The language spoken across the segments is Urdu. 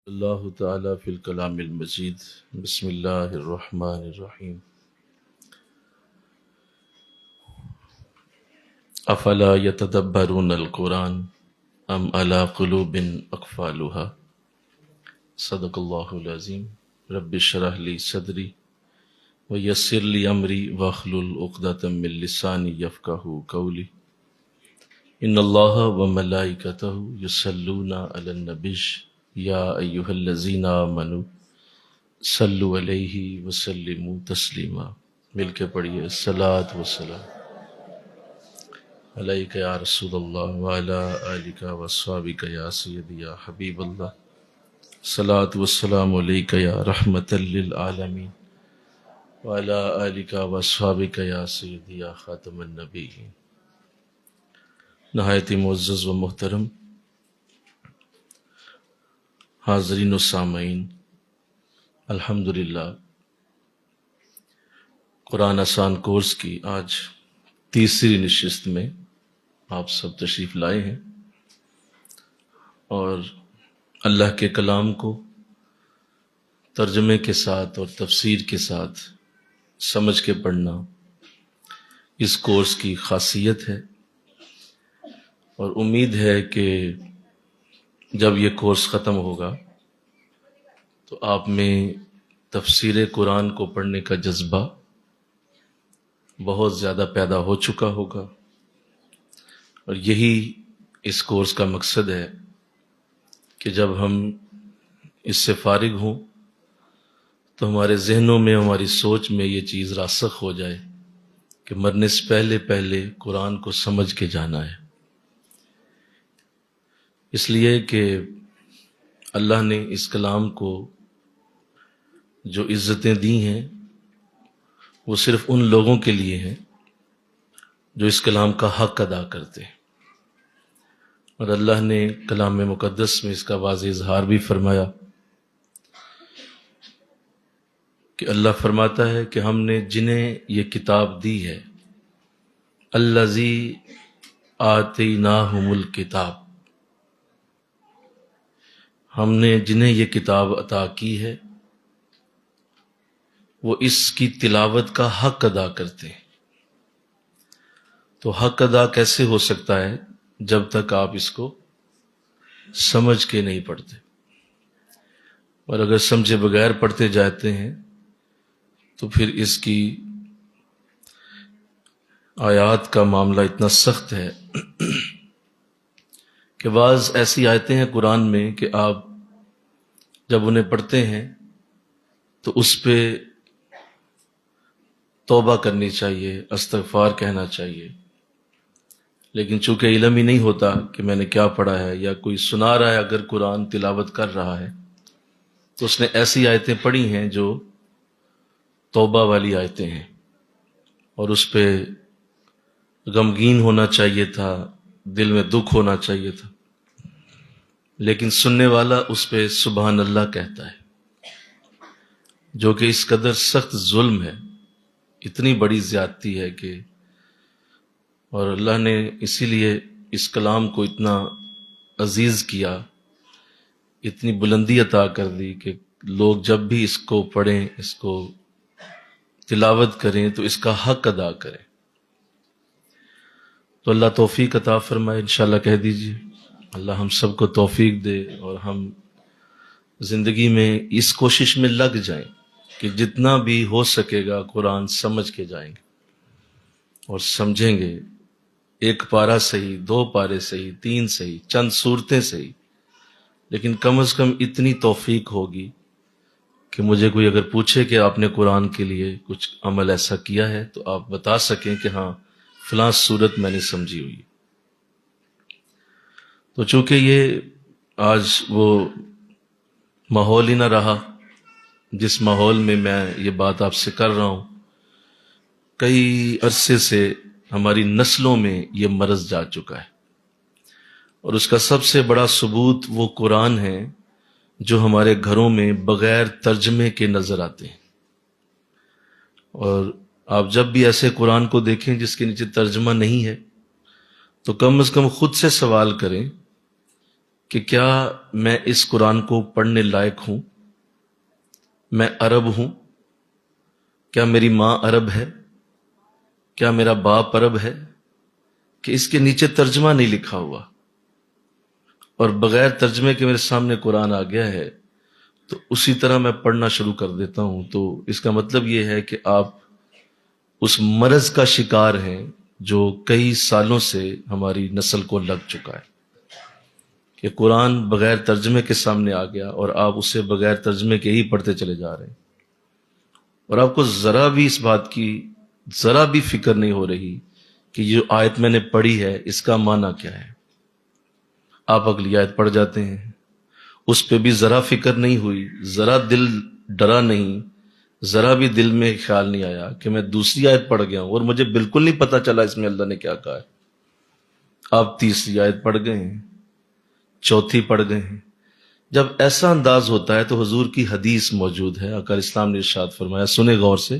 اللہ تعالیٰ فی الکلام المجید بسم اللہ الرحمن الرحیم افلا یتدبرون القرآن ام علی قلوب اقفالها صدق اللہ العظیم رب اشرح لی صدری ویسر لی امری واحلل عقدۃ من لسانی یفقہوا قولی ان اللہ وملائکتہ یصلون علی النبی یا ایہا الذین آمنوا صلوا علیہ وسلموا تسلیما۔ مل کے پڑھیے الصلاۃ والسلام علیک یا رسول اللہ وعلی آلک واصحابک یا سیدی یا حبیب اللہ، الصلاۃ والسلام علیک یا رحمۃ للعالمین وعلی آلک واصحابک یا سیدی یا خاتم النبیین۔ نہایت ہی معزز و محترم حاضرین و سامعین، الحمدللہ قرآن آسان کورس کی آج تیسری نشست میں آپ سب تشریف لائے ہیں، اور اللہ کے کلام کو ترجمے کے ساتھ اور تفسیر کے ساتھ سمجھ کے پڑھنا اس کورس کی خاصیت ہے، اور امید ہے کہ جب یہ کورس ختم ہوگا تو آپ میں تفسیر قرآن کو پڑھنے کا جذبہ بہت زیادہ پیدا ہو چکا ہوگا، اور یہی اس کورس کا مقصد ہے کہ جب ہم اس سے فارغ ہوں تو ہمارے ذہنوں میں، ہماری سوچ میں یہ چیز راسخ ہو جائے کہ مرنے سے پہلے پہلے قرآن کو سمجھ کے جانا ہے، اس لیے کہ اللہ نے اس کلام کو جو عزتیں دی ہیں وہ صرف ان لوگوں کے لیے ہیں جو اس کلام کا حق ادا کرتے ہیں، اور اللہ نے کلام مقدس میں اس کا واضح اظہار بھی فرمایا کہ اللہ فرماتا ہے کہ ہم نے جنہیں یہ کتاب دی ہے، الذی آتیناہم الکتاب، ہم نے جنہیں یہ کتاب عطا کی ہے وہ اس کی تلاوت کا حق ادا کرتے ہیں۔ تو حق ادا کیسے ہو سکتا ہے جب تک آپ اس کو سمجھ کے نہیں پڑھتے، اور اگر سمجھے بغیر پڑھتے جاتے ہیں تو پھر اس کی آیات کا معاملہ اتنا سخت ہے کہ بعض ایسی آیتیں ہیں قرآن میں کہ آپ جب انہیں پڑھتے ہیں تو اس پہ توبہ کرنی چاہیے، استغفار کہنا چاہیے، لیکن چونکہ علم ہی نہیں ہوتا کہ میں نے کیا پڑھا ہے، یا کوئی سنا رہا ہے اگر قرآن تلاوت کر رہا ہے تو اس نے ایسی آیتیں پڑھی ہیں جو توبہ والی آیتیں ہیں، اور اس پہ غمگین ہونا چاہیے تھا، دل میں دکھ ہونا چاہیے تھا، لیکن سننے والا اس پہ سبحان اللہ کہتا ہے، جو کہ اس قدر سخت ظلم ہے، اتنی بڑی زیادتی ہے کہ، اور اللہ نے اسی لیے اس کلام کو اتنا عزیز کیا، اتنی بلندی عطا کر دی کہ لوگ جب بھی اس کو پڑھیں، اس کو تلاوت کریں تو اس کا حق ادا کریں۔ تو اللہ توفیق عطا فرمائے، انشاءاللہ کہہ دیجیے اللہ ہم سب کو توفیق دے، اور ہم زندگی میں اس کوشش میں لگ جائیں کہ جتنا بھی ہو سکے گا قرآن سمجھ کے جائیں گے اور سمجھیں گے، ایک پارہ صحیح، 2 پارے صحیح، 3 صحیح، چند صورتیں صحیح، لیکن کم از کم اتنی توفیق ہوگی کہ مجھے کوئی اگر پوچھے کہ آپ نے قرآن کے لیے کچھ عمل ایسا کیا ہے تو آپ بتا سکیں کہ ہاں فلاں صورت میں نے سمجھی ہوئی۔ تو چونکہ یہ آج وہ ماحول ہی نہ رہا جس ماحول میں میں یہ بات آپ سے کر رہا ہوں، کئی عرصے سے ہماری نسلوں میں یہ مرض جا چکا ہے، اور اس کا سب سے بڑا ثبوت وہ قرآن ہے جو ہمارے گھروں میں بغیر ترجمے کے نظر آتے ہیں، اور آپ جب بھی ایسے قرآن کو دیکھیں جس کے نیچے ترجمہ نہیں ہے تو کم از کم خود سے سوال کریں کہ کیا میں اس قرآن کو پڑھنے لائق ہوں؟ میں عرب ہوں؟ کیا میری ماں عرب ہے؟ کیا میرا باپ عرب ہے؟ کہ اس کے نیچے ترجمہ نہیں لکھا ہوا اور بغیر ترجمے کے میرے سامنے قرآن آ گیا ہے تو اسی طرح میں پڑھنا شروع کر دیتا ہوں. تو اس کا مطلب یہ ہے کہ آپ اس مرض کا شکار ہیں جو کئی سالوں سے ہماری نسل کو لگ چکا ہے کہ قرآن بغیر ترجمے کے سامنے آ گیا اور آپ اسے بغیر ترجمے کے ہی پڑھتے چلے جا رہے ہیں اور آپ کو ذرا بھی اس بات کی ذرا بھی فکر نہیں ہو رہی کہ یہ آیت میں نے پڑھی ہے اس کا معنی کیا ہے. آپ اگلی آیت پڑھ جاتے ہیں، اس پہ بھی ذرا فکر نہیں ہوئی، ذرا دل ڈرا نہیں، ذرا بھی دل میں خیال نہیں آیا کہ میں دوسری آیت پڑھ گیا ہوں اور مجھے بالکل نہیں پتا چلا اس میں اللہ نے کیا کہا ہے. آپ تیسری آیت پڑھ گئے ہیں، چوتھی پڑھ گئے ہیں. جب ایسا انداز ہوتا ہے تو حضور کی حدیث موجود ہے. آقا اسلام نے ارشاد فرمایا، سنیں غور سے،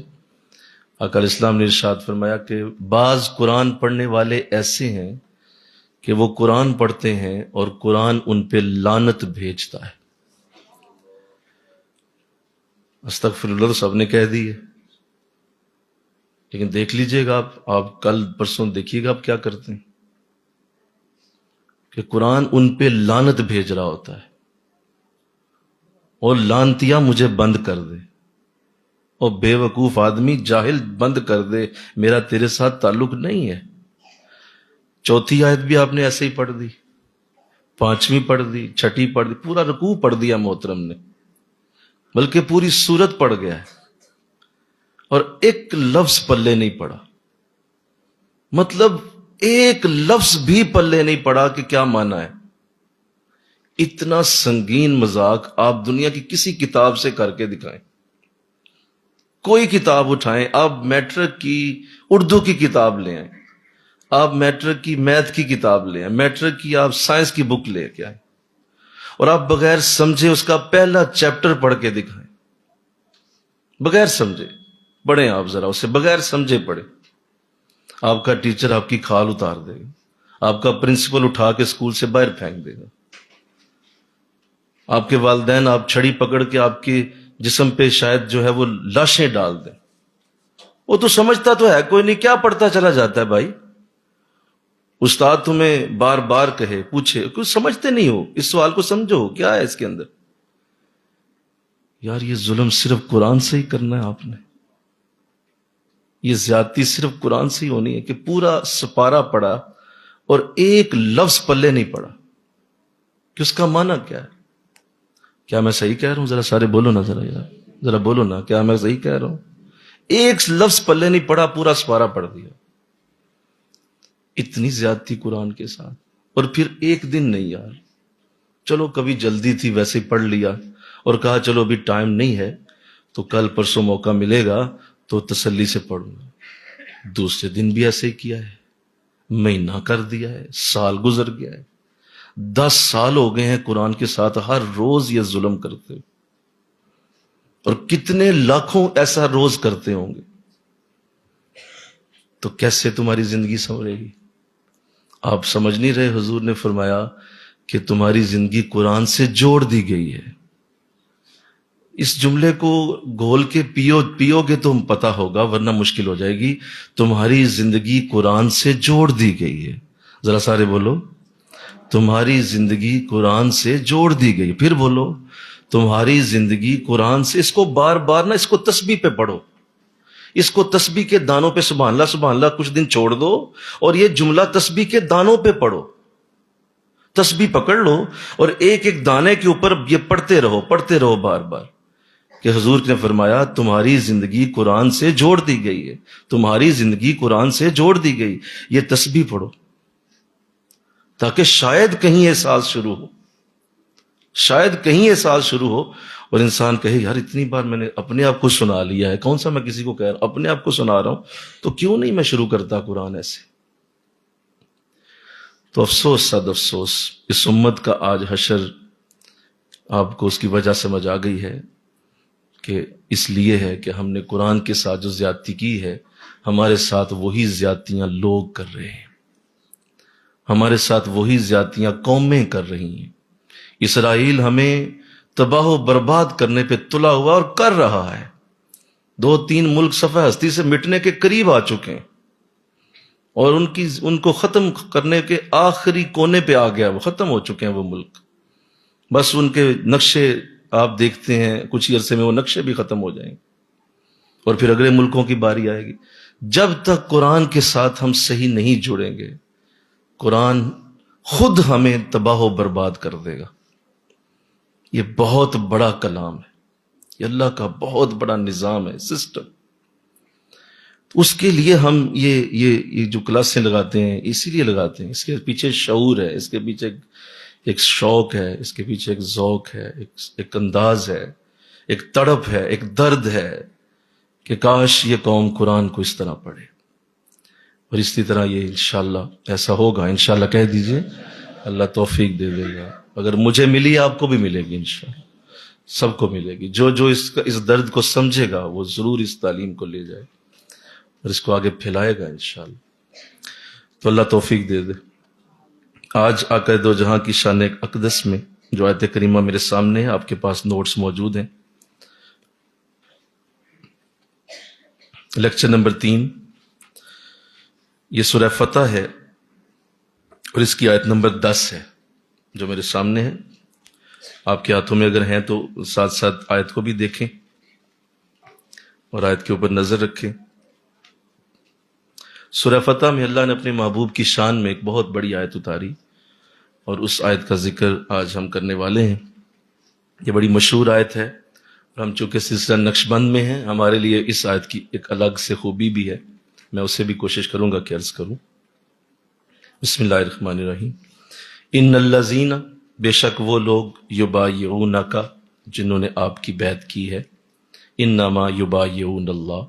آقا اسلام نے ارشاد فرمایا کہ بعض قرآن پڑھنے والے ایسے ہیں کہ وہ قرآن پڑھتے ہیں اور قرآن ان پہ لعنت بھیجتا ہے. استغفر اللہ، تو سب نے کہہ دی ہے، لیکن دیکھ لیجئے گا آپ کل پرسوں دیکھیے گا آپ کیا کرتے ہیں کہ قرآن ان پہ لعنت بھیج رہا ہوتا ہے اور لعنتیا مجھے بند کر دے، اور بے وقوف آدمی جاہل بند کر دے، میرا تیرے ساتھ تعلق نہیں ہے. چوتھی آیت بھی آپ نے ایسے ہی پڑھ دی، پانچویں پڑھ دی، چھٹی پڑھ دی، پورا رکوع پڑھ دیا محترم نے، بلکہ پوری سورت پڑھ گیا ہے اور ایک لفظ پلے نہیں پڑا. مطلب ایک لفظ بھی پلے نہیں پڑا کہ کیا معنی ہے. اتنا سنگین مذاق آپ دنیا کی کسی کتاب سے کر کے دکھائیں، کوئی کتاب اٹھائیں، آپ میٹرک کی اردو کی کتاب لے آئیں، آپ میٹرک کی میتھ کی کتاب لے آئیں، میٹرک کی آپ سائنس کی بک لے کے آئیں اور آپ بغیر سمجھے اس کا پہلا چیپٹر پڑھ کے دکھائیں. بغیر سمجھے پڑھیں، آپ ذرا اسے بغیر سمجھے پڑھیں. آپ کا ٹیچر آپ کی کھال اتار دے گا، آپ کا پرنسپل اٹھا کے اسکول سے باہر پھینک دے گا، آپ کے والدین آپ چھڑی پکڑ کے آپ کے جسم پہ شاید جو ہے وہ لاشیں ڈال دیں. وہ تو سمجھتا تو ہے کوئی نہیں، کیا پڑھتا چلا جاتا ہے بھائی. استاد تمہیں بار بار کہے، پوچھے، کچھ سمجھتے نہیں ہو، اس سوال کو سمجھو کیا ہے اس کے اندر. یار یہ ظلم صرف قرآن سے ہی کرنا ہے آپ نے، یہ زیادتی صرف قرآن سے ہی ہونی ہے کہ پورا سپارہ پڑھا اور ایک لفظ پلے نہیں پڑا کہ اس کا معنی کیا ہے. کیا میں صحیح کہہ رہا ہوں؟ ذرا سارے بولو نا، ذرا بولو نا، کیا میں صحیح کہہ رہا ہوں؟ ایک لفظ پلے نہیں پڑا، پورا سپارہ پڑھ دیا. اتنی زیادتی قرآن کے ساتھ. اور پھر ایک دن نہیں یار، چلو کبھی جلدی تھی ویسے پڑھ لیا اور کہا چلو ابھی ٹائم نہیں ہے تو کل پرسوں موقع ملے گا تو تسلی سے پڑھوں گا. دوسرے دن بھی ایسے ہی کیا ہے، مہینہ کر دیا ہے، سال گزر گیا ہے، 10 سال ہو گئے ہیں قرآن کے ساتھ ہر روز یہ ظلم کرتے ہو. اور کتنے لاکھوں ایسا روز کرتے ہوں گے. تو کیسے تمہاری زندگی سنورے گی؟ آپ سمجھ نہیں رہے. حضور نے فرمایا کہ تمہاری زندگی قرآن سے جوڑ دی گئی ہے. اس جملے کو گھول کے پیو گے تو پتہ ہوگا، ورنہ مشکل ہو جائے گی. تمہاری زندگی قرآن سے جوڑ دی گئی ہے. ذرا سارے بولو، تمہاری زندگی قرآن سے جوڑ دی گئی. پھر بولو، تمہاری زندگی قرآن سے. اس کو بار بار نا، اس کو تسبیح پہ پڑھو، اس کو تسبیح کے دانوں پہ سبحان اللہ سبحان اللہ کچھ دن چھوڑ دو اور یہ جملہ تسبیح کے دانوں پہ پڑھو. تسبیح پکڑ لو اور ایک ایک دانے کے اوپر یہ پڑھتے رہو بار بار کہ حضور نے فرمایا تمہاری زندگی قرآن سے جوڑ دی گئی ہے، تمہاری زندگی قرآن سے جوڑ دی گئی. یہ تسبیح پڑھو تاکہ شاید کہیں احساس شروع ہو، شاید کہیں احساس شروع ہو اور انسان کہے یار اتنی بار میں نے اپنے آپ کو سنا لیا ہے، کون سا میں کسی کو کہہ رہا ہوں، اپنے آپ کو سنا رہا ہوں، تو کیوں نہیں میں شروع کرتا قرآن ایسے. تو افسوس، صد افسوس، اس امت کا آج حشر آپ کو اس کی وجہ سمجھ آ گئی ہے کہ اس لیے ہے کہ ہم نے قرآن کے ساتھ جو زیادتی کی ہے، ہمارے ساتھ وہی زیادتیاں لوگ کر رہے ہیں، ہمارے ساتھ وہی زیادتیاں قومیں کر رہی ہیں. اسرائیل ہمیں تباہ و برباد کرنے پہ تلا ہوا اور کر رہا ہے. 2-3 ملک صفحہ ہستی سے مٹنے کے قریب آ چکے ہیں، اور ان کو ختم کرنے کے آخری کونے پہ آ گیا، وہ ختم ہو چکے ہیں وہ ملک. بس ان کے نقشے آپ دیکھتے ہیں، کچھ ہی عرصے میں وہ نقشے بھی ختم ہو جائیں گے، اور پھر اگلے ملکوں کی باری آئے گی. جب تک قرآن کے ساتھ ہم صحیح نہیں جڑیں گے، قرآن خود ہمیں تباہ و برباد کر دے گا. یہ بہت بڑا کلام ہے، یہ اللہ کا بہت بڑا نظام ہے، سسٹم. اس کے لیے ہم یہ جو کلاسیں لگاتے ہیں، اسی لیے لگاتے ہیں. اس کے پیچھے شعور ہے، اس کے پیچھے ایک شوق ہے، اس کے پیچھے ایک ذوق ہے، ایک انداز ہے، ایک تڑپ ہے، ایک درد ہے کہ کاش یہ قوم قرآن کو اس طرح پڑھے. اور اسی طرح یہ انشاءاللہ ایسا ہوگا. انشاءاللہ کہہ دیجئے، اللہ توفیق دے دے گا. اگر مجھے ملی، آپ کو بھی ملے گی انشاءاللہ، سب کو ملے گی. جو اس درد کو سمجھے گا وہ ضرور اس تعلیم کو لے جائے اور اس کو آگے پھیلائے گا انشاءاللہ. تو اللہ توفیق دے دے. آج آقا دو جہاں کی شان اقدس میں جو آیت کریمہ میرے سامنے ہے، آپ کے پاس نوٹس موجود ہیں. لیکچر نمبر 3، یہ سورہ فتح ہے اور اس کی آیت نمبر 10 ہے جو میرے سامنے ہے. آپ کے ہاتھوں میں اگر ہیں تو ساتھ ساتھ آیت کو بھی دیکھیں اور آیت کے اوپر نظر رکھیں. سورہ فتح میں اللہ نے اپنے محبوب کی شان میں ایک بہت بڑی آیت اتاری، اور اس آیت کا ذکر آج ہم کرنے والے ہیں. یہ بڑی مشہور آیت ہے، اور ہم چونکہ سلسلہ نقش بند میں ہیں، ہمارے لیے اس آیت کی ایک الگ سے خوبی بھی ہے. میں اسے بھی کوشش کروں گا کہ عرض کروں. بسم اللہ الرحمن الرحیم. ان الذین، بے شک وہ لوگ، یبایعونک، جنہوں نے آپ کی بیعت کی ہے. انما یبایعون اللہ،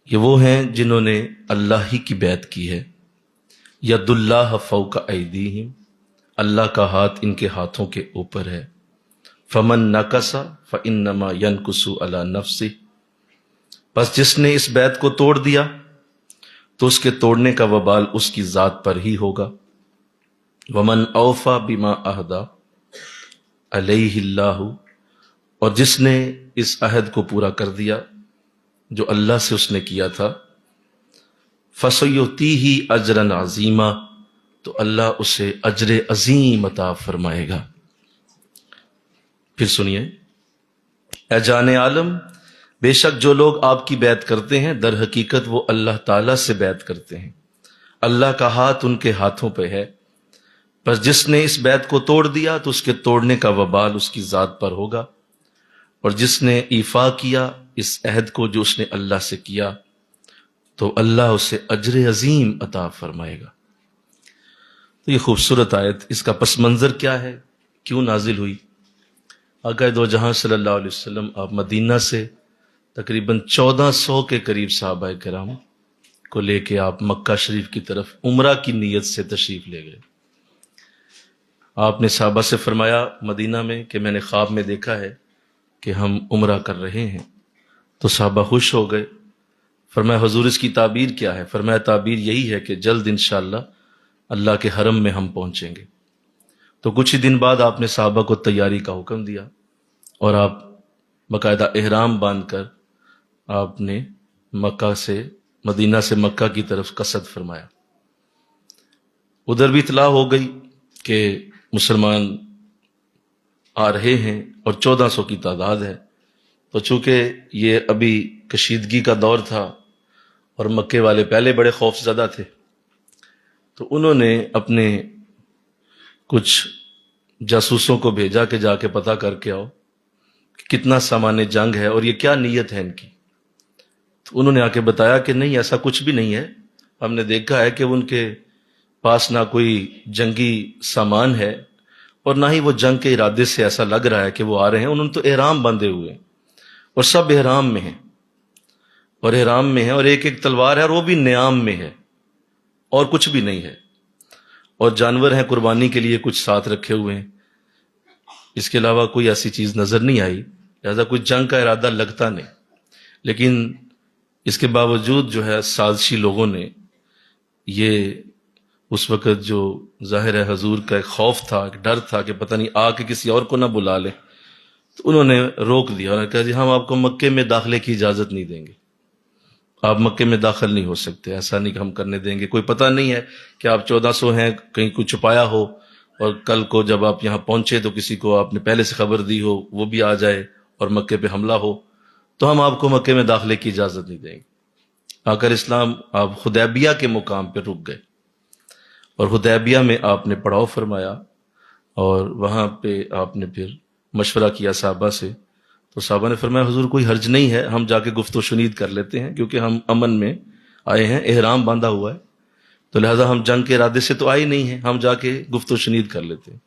یہ وہ ہیں جنہوں نے اللہ ہی کی بیعت کی ہے. ید اللہ فوق ایدیہم، اللہ کا ہاتھ ان کے ہاتھوں کے اوپر ہے. فمن نکس فانما ینکس علی نفسہ، بس جس نے اس بیعت کو توڑ دیا تو اس کے توڑنے کا وبال اس کی ذات پر ہی ہوگا. ومن اوفی بما عہد علیہ اللہ، اور جس نے اس عہد کو پورا کر دیا جو اللہ سے اس نے کیا تھا. فَسَيُؤْتِيهِ أَجْرًا عَظِيمًا، تو اللہ اسے اجر عظیم عطا فرمائے گا. پھر سنیے، اے جان عالم، بے شک جو لوگ آپ کی بیعت کرتے ہیں در حقیقت وہ اللہ تعالیٰ سے بیعت کرتے ہیں. اللہ کا ہاتھ ان کے ہاتھوں پہ ہے، بس جس نے اس بیعت کو توڑ دیا تو اس کے توڑنے کا وبال اس کی ذات پر ہوگا، اور جس نے ایفا کیا اس عہد کو جو اس نے اللہ سے کیا تو اللہ اسے اجر عظیم عطا فرمائے گا. تو یہ خوبصورت آیت، اس کا پس منظر کیا ہے، کیوں نازل ہوئی؟ آقا دو جہاں صلی اللہ علیہ وسلم آپ مدینہ سے تقریباً 1400 کے قریب صحابہ کرام کو لے کے آپ مکہ شریف کی طرف عمرہ کی نیت سے تشریف لے گئے. آپ نے صحابہ سے فرمایا مدینہ میں کہ میں نے خواب میں دیکھا ہے کہ ہم عمرہ کر رہے ہیں. تو صحابہ خوش ہو گئے. فرمایا حضور اس کی تعبیر کیا ہے؟ فرمایا تعبیر یہی ہے کہ جلد انشاءاللہ اللہ کے حرم میں ہم پہنچیں گے. تو کچھ ہی دن بعد آپ نے صحابہ کو تیاری کا حکم دیا، اور آپ باقاعدہ احرام باندھ کر آپ نے مدینہ سے مکہ کی طرف قصد فرمایا. ادھر بھی اطلاع ہو گئی کہ مسلمان آ رہے ہیں اور 1400 کی تعداد ہے. تو چونکہ یہ ابھی کشیدگی کا دور تھا اور مکے والے پہلے بڑے خوف زدہ تھے، تو انہوں نے اپنے کچھ جاسوسوں کو بھیجا کہ جا کے پتہ کر کے آؤ کہ کتنا سامان جنگ ہے اور یہ کیا نیت ہے ان کی. تو انہوں نے آ کے بتایا کہ نہیں، ایسا کچھ بھی نہیں ہے. ہم نے دیکھا ہے کہ ان کے پاس نہ کوئی جنگی سامان ہے اور نہ ہی وہ جنگ کے ارادے سے ایسا لگ رہا ہے کہ وہ آ رہے ہیں. انہوں نے تو احرام باندھے ہوئے ہیں اور سب احرام میں ہیں، اور ایک ایک تلوار ہے اور وہ بھی نیام میں ہے، اور کچھ بھی نہیں ہے. اور جانور ہیں قربانی کے لیے کچھ ساتھ رکھے ہوئے ہیں. اس کے علاوہ کوئی ایسی چیز نظر نہیں آئی، لہذا کوئی جنگ کا ارادہ لگتا نہیں. لیکن اس کے باوجود جو ہے سازشی لوگوں نے یہ اس وقت جو ظاہر ہے حضور کا ایک خوف تھا، ایک ڈر تھا کہ پتہ نہیں آ کے کسی اور کو نہ بلا لے، تو انہوں نے روک دیا اور کہا جی ہم آپ کو مکے میں داخلے کی اجازت نہیں دیں گے، آپ مکے میں داخل نہیں ہو سکتے، ایسا نہیں کہ ہم کرنے دیں گے، کوئی پتہ نہیں ہے کہ آپ 1400 ہیں، کہیں کوئی چھپایا ہو اور کل کو جب آپ یہاں پہنچے تو کسی کو آپ نے پہلے سے خبر دی ہو، وہ بھی آ جائے اور مکے پہ حملہ ہو، تو ہم آپ کو مکے میں داخلے کی اجازت نہیں دیں گے۔ آقا اسلام آپ حدیبیہ کے مقام پہ رک گئے اور حدیبیہ میں آپ نے پڑاؤ فرمایا اور وہاں پہ آپ نے پھر مشورہ کیا صحابہ سے، تو صحابہ نے فرمایا حضور کوئی حرج نہیں ہے، ہم جا کے گفت و شنید کر لیتے ہیں، کیونکہ ہم امن میں آئے ہیں، احرام باندھا ہوا ہے، تو لہٰذا ہم جنگ کے ارادے سے تو آئے نہیں ہیں، ہم جا کے گفت و شنید کر لیتے ہیں۔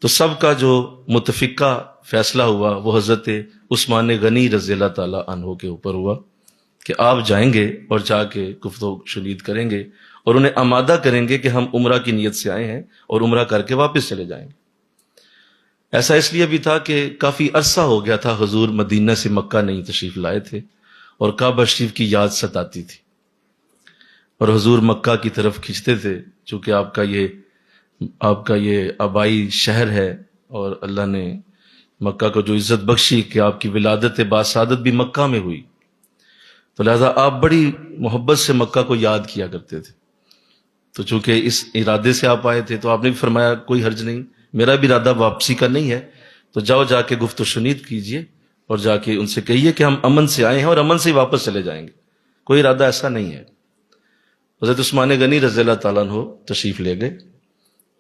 تو سب کا جو متفقہ فیصلہ ہوا وہ حضرت عثمان غنی رضی اللہ تعالیٰ عنہ کے اوپر ہوا کہ آپ جائیں گے اور جا کے گفت و شنید کریں گے اور انہیں آمادہ کریں گے کہ ہم عمرہ کی نیت سے آئے ہیں اور عمرہ کر کے واپس چلے جائیں گے۔ ایسا اس لیے بھی تھا کہ کافی عرصہ ہو گیا تھا حضور مدینہ سے مکہ نہیں تشریف لائے تھے اور کعبہ شریف کی یاد ستاتی تھی اور حضور مکہ کی طرف کھنچتے تھے، چونکہ آپ کا یہ آبائی شہر ہے اور اللہ نے مکہ کو جو عزت بخشی کہ آپ کی ولادت باسعادت بھی مکہ میں ہوئی، تو لہذا آپ بڑی محبت سے مکہ کو یاد کیا کرتے تھے۔ تو چونکہ اس ارادے سے آپ آئے تھے تو آپ نے بھی فرمایا کوئی حرج نہیں، میرا بھی ارادہ واپسی کا نہیں ہے، تو جاؤ جا کے گفت و شنید کیجئے اور جا کے ان سے کہیے کہ ہم امن سے آئے ہیں اور امن سے ہی واپس چلے جائیں گے، کوئی ارادہ ایسا نہیں ہے۔ حضرت عثمان غنی رضی اللہ تعالیٰ عنہ تشریف لے گئے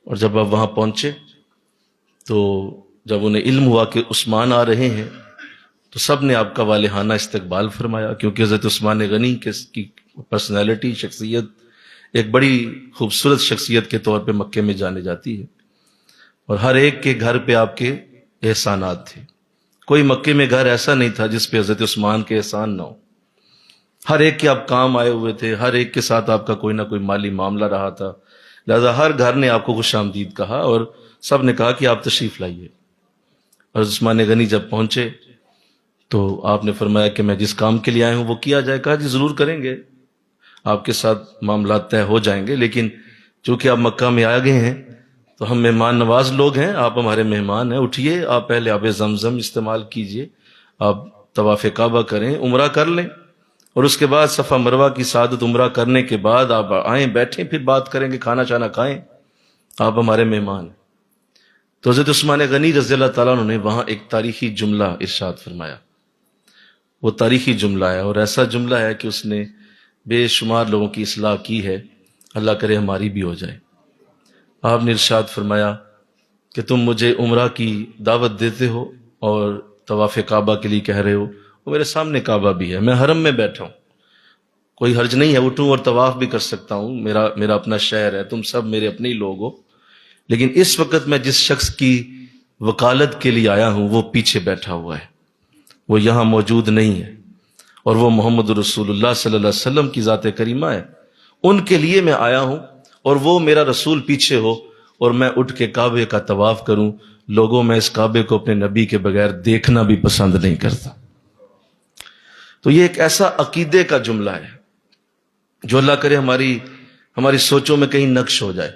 اور جب آپ وہاں پہنچے تو جب انہیں علم ہوا کہ عثمان آ رہے ہیں تو سب نے آپ کا والہانہ استقبال فرمایا، کیونکہ حضرت عثمان غنی کی پرسنالٹی، شخصیت ایک بڑی خوبصورت شخصیت کے طور پہ مکے میں جانے جاتی ہے اور ہر ایک کے گھر پہ آپ کے احسانات تھے، کوئی مکے میں گھر ایسا نہیں تھا جس پہ حضرت عثمان کے احسان نہ ہو، ہر ایک کے آپ کام آئے ہوئے تھے، ہر ایک کے ساتھ آپ کا کوئی نہ کوئی مالی معاملہ رہا تھا، لہذا ہر گھر نے آپ کو خوش آمدید کہا اور سب نے کہا کہ آپ تشریف لائیے۔ اور عثمان غنی جب پہنچے تو آپ نے فرمایا کہ میں جس کام کے لیے آیا ہوں وہ کیا جائے، کہا جی ضرور کریں گے، آپ کے ساتھ معاملات طے ہو جائیں گے، لیکن چونکہ آپ مکہ میں آ گئے ہیں تو ہم مہمان نواز لوگ ہیں، آپ ہمارے مہمان ہیں، اٹھیے آپ پہلے آب زمزم استعمال کیجئے، آپ طواف کعبہ کریں، عمرہ کر لیں اور اس کے بعد صفا مروہ کی سعادت عمرہ کرنے کے بعد آپ آئیں بیٹھیں، پھر بات کریں گے، کھانا چانا کھائیں، آپ ہمارے مہمان ہیں۔ تو حضرت عثمان غنی رضی اللہ تعالیٰ عنہ نے وہاں ایک تاریخی جملہ ارشاد فرمایا، وہ تاریخی جملہ ہے اور ایسا جملہ ہے کہ اس نے بے شمار لوگوں کی اصلاح کی ہے، اللہ کرے ہماری بھی ہو جائے۔ آپ نے ارشاد فرمایا کہ تم مجھے عمرہ کی دعوت دیتے ہو اور طواف کعبہ کے لیے کہہ رہے ہو، وہ میرے سامنے کعبہ بھی ہے، میں حرم میں بیٹھا ہوں، کوئی حرج نہیں ہے، اٹھوں اور طواف بھی کر سکتا ہوں، میرا اپنا شہر ہے، تم سب میرے اپنے ہی لوگ ہو، لیکن اس وقت میں جس شخص کی وکالت کے لیے آیا ہوں وہ پیچھے بیٹھا ہوا ہے، وہ یہاں موجود نہیں ہے، اور وہ محمد رسول اللہ صلی اللہ علیہ وسلم کی ذات کریمہ ہے، ان کے لیے میں آیا ہوں اور وہ میرا رسول پیچھے ہو اور میں اٹھ کے کعبے کا طواف کروں، لوگوں میں اس کعبے کو اپنے نبی کے بغیر دیکھنا بھی پسند نہیں کرتا۔ تو یہ ایک ایسا عقیدے کا جملہ ہے جو اللہ کرے ہماری سوچوں میں کہیں نقش ہو جائے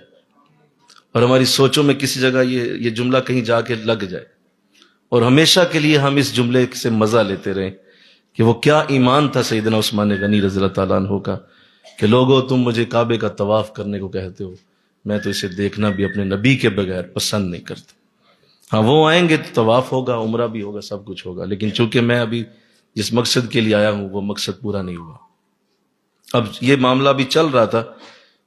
اور ہماری سوچوں میں کسی جگہ یہ جملہ کہیں جا کے لگ جائے اور ہمیشہ کے لیے ہم اس جملے سے مزہ لیتے رہیں کہ وہ کیا ایمان تھا سیدنا عثمان غنی رضی اللہ تعالیٰ عنہ کا کہ لوگوں تم مجھے کعبے کا طواف کرنے کو کہتے ہو، میں تو اسے دیکھنا بھی اپنے نبی کے بغیر پسند نہیں کرتا۔ ہاں وہ آئیں گے تو طواف ہوگا، عمرہ بھی ہوگا، سب کچھ ہوگا، لیکن چونکہ میں ابھی جس مقصد کے لیے آیا ہوں وہ مقصد پورا نہیں ہوا۔ اب یہ معاملہ بھی چل رہا تھا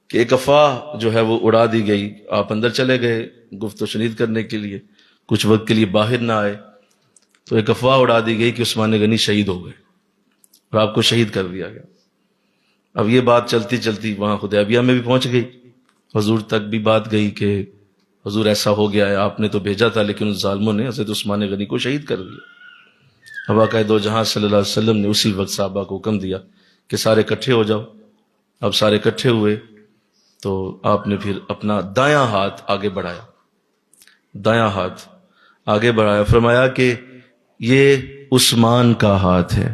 کہ ایک افواہ جو ہے وہ اڑا دی گئی، آپ اندر چلے گئے گفت و شنید کرنے کے لیے، کچھ وقت کے لیے باہر نہ آئے، تو ایک افواہ اڑا دی گئی کہ عثمان غنی شہید ہو گئے اور آپ کو شہید کر دیا گیا۔ اب یہ بات چلتی چلتی وہاں حدیبیہ میں بھی پہنچ گئی، حضور تک بھی بات گئی کہ حضور ایسا ہو گیا ہے، آپ نے تو بھیجا تھا لیکن اس ظالموں نے حضرت عثمان غنی کو شہید کر دیا۔ اب آقا دو جہاں صلی اللہ علیہ وسلم نے اسی وقت صحابہ کو حکم دیا کہ سارے اکٹھے ہو جاؤ۔ اب سارے اکٹھے ہوئے تو آپ نے پھر اپنا دایاں ہاتھ آگے بڑھایا، دایاں ہاتھ آگے بڑھایا، فرمایا کہ یہ عثمان کا ہاتھ ہے،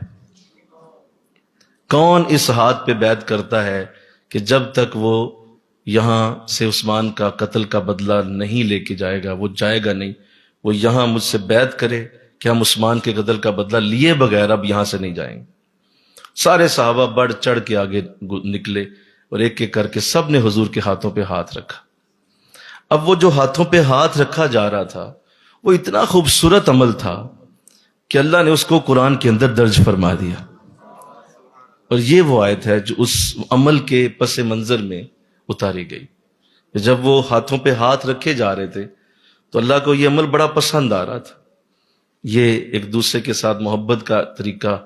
کون اس ہاتھ پہ بیعت کرتا ہے کہ جب تک وہ یہاں سے عثمان کا قتل کا بدلہ نہیں لے کے جائے گا، وہ جائے گا نہیں، وہ یہاں مجھ سے بیعت کرے کہ ہم عثمان کے قتل کا بدلہ لیے بغیر اب یہاں سے نہیں جائیں گے۔ سارے صحابہ بڑھ چڑھ کے آگے نکلے اور ایک ایک کر کے سب نے حضور کے ہاتھوں پہ ہاتھ رکھا۔ اب وہ جو ہاتھوں پہ ہاتھ رکھا جا رہا تھا وہ اتنا خوبصورت عمل تھا کہ اللہ نے اس کو قرآن کے اندر درج فرما دیا، اور یہ وہ آیت ہے جو اس عمل کے پس منظر میں اتاری گئی۔ جب وہ ہاتھوں پہ ہاتھ رکھے جا رہے تھے تو اللہ کو یہ عمل بڑا پسند آ رہا تھا، یہ ایک دوسرے کے ساتھ محبت کا طریقہ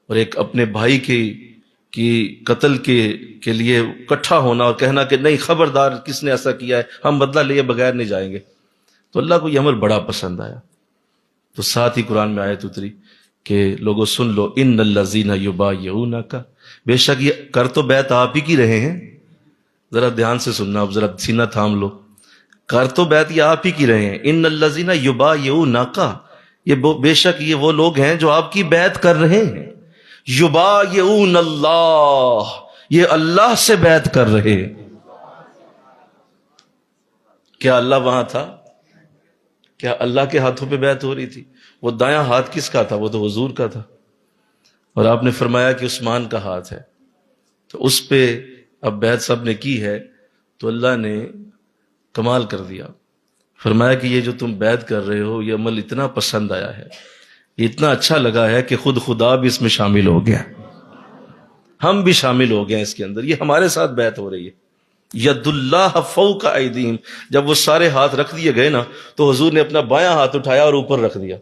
اور ایک اپنے بھائی کی قتل کے لیے اکٹھا ہونا اور کہنا کہ نہیں خبردار کس نے ایسا کیا ہے، ہم بدلہ لیے بغیر نہیں جائیں گے، تو اللہ کو یہ عمل بڑا پسند آیا۔ تو ساتھ ہی قرآن میں آیت اتری کہ لوگوں سن لو ان الذین یبایعونک، بے شک یہ کر تو بیعت آپ ہی کی رہے ہیں، ذرا دھیان سے سننا، اب ذرا سینہ تھام لو، کر تو بیعت یہ آپ ہی کی رہے ہیں، ان الذین یبایعونک، یہ بے شک یہ وہ لوگ ہیں جو آپ کی بیعت کر رہے ہیں، یبایعون اللہ، یہ اللہ سے بیعت کر رہے ہیں۔ کیا اللہ وہاں تھا؟ کیا اللہ کے ہاتھوں پہ بیعت ہو رہی تھی؟ وہ دایاں ہاتھ کس کا تھا؟ وہ تو حضور کا تھا، اور آپ نے فرمایا کہ عثمان کا ہاتھ ہے، تو اس پہ اب بیعت سب نے کی ہے، تو اللہ نے کمال کر دیا، فرمایا کہ یہ جو تم بیعت کر رہے ہو یہ عمل اتنا پسند آیا ہے، یہ اتنا اچھا لگا ہے کہ خود خدا بھی اس میں شامل ہو گیا، ہم بھی شامل ہو گئے ہیں اس کے اندر، یہ ہمارے ساتھ بیعت ہو رہی ہے۔ ید اللہ فوق ایدیہم، جب وہ سارے ہاتھ رکھ دیے گئے نا تو حضور نے اپنا بایاں ہاتھ اٹھایا اور اوپر رکھ دیا،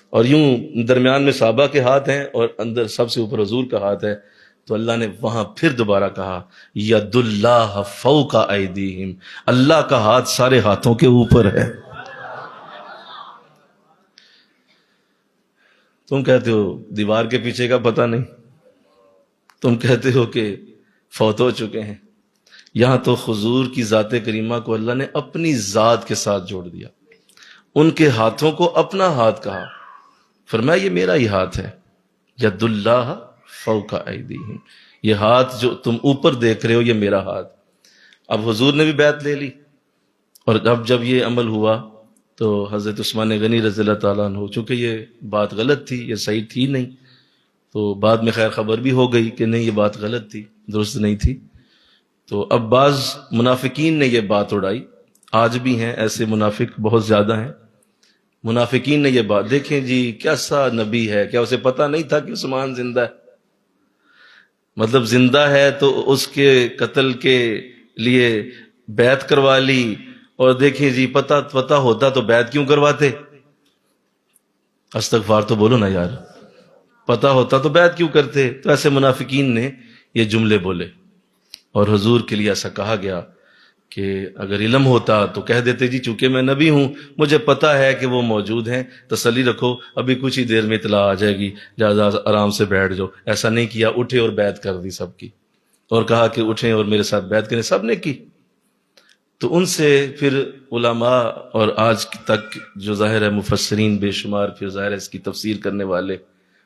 اور یوں درمیان میں صحابہ کے ہاتھ ہیں اور اندر سب سے اوپر حضور کا ہاتھ ہے، تو اللہ نے وہاں پھر دوبارہ کہا ید اللہ فوق ایدیہم، اللہ کا ہاتھ سارے ہاتھوں کے اوپر ہے۔ تم کہتے ہو دیوار کے پیچھے کا پتہ نہیں، تم کہتے ہو کہ فوت ہو چکے ہیں، یہاں تو حضور کی ذات کریمہ کو اللہ نے اپنی ذات کے ساتھ جوڑ دیا، ان کے ہاتھوں کو اپنا ہاتھ کہا، فرمایا یہ میرا ہی ہاتھ ہے، ید اللہ فوق ایدیہم، یہ ہاتھ جو تم اوپر دیکھ رہے ہو یہ میرا ہاتھ۔ اب حضور نے بھی بیعت لے لی، اور اب جب یہ عمل ہوا تو حضرت عثمان غنی رضی اللہ تعالیٰ عنہ، چونکہ یہ بات غلط تھی، یہ صحیح تھی نہیں، تو بعد میں خیر خبر بھی ہو گئی کہ نہیں یہ بات غلط تھی، درست نہیں تھی، تو اب بعض منافقین نے یہ بات اڑائی، آج بھی ہیں ایسے منافق بہت زیادہ ہیں، منافقین نے یہ بات، دیکھیں جی کیسا نبی ہے، کیا اسے پتہ نہیں تھا کہ عثمان زندہ ہے؟ مطلب زندہ ہے تو اس کے قتل کے لیے بیعت کروا لی، اور دیکھیں جی پتہ ہوتا تو بیعت کیوں کرواتے؟ استغفار تو بولو نا یار، پتہ ہوتا تو بیعت کیوں کرتے؟ تو ایسے منافقین نے یہ جملے بولے، اور حضور کے لیے ایسا کہا گیا کہ اگر علم ہوتا تو کہہ دیتے جی چونکہ میں نبی ہوں مجھے پتہ ہے کہ وہ موجود ہیں، تسلی رکھو ابھی کچھ ہی دیر میں اطلاع آ جائے گی، جا آرام سے بیٹھ جاؤ۔ ایسا نہیں کیا، اٹھے اور بیعت کر دی سب کی، اور کہا کہ اٹھیں اور میرے ساتھ بیعت کریں، سب نے کی۔ تو ان سے پھر علماء اور آج تک جو ظاہر ہے مفسرین بے شمار، پھر ظاہر ہے اس کی تفسیر کرنے والے،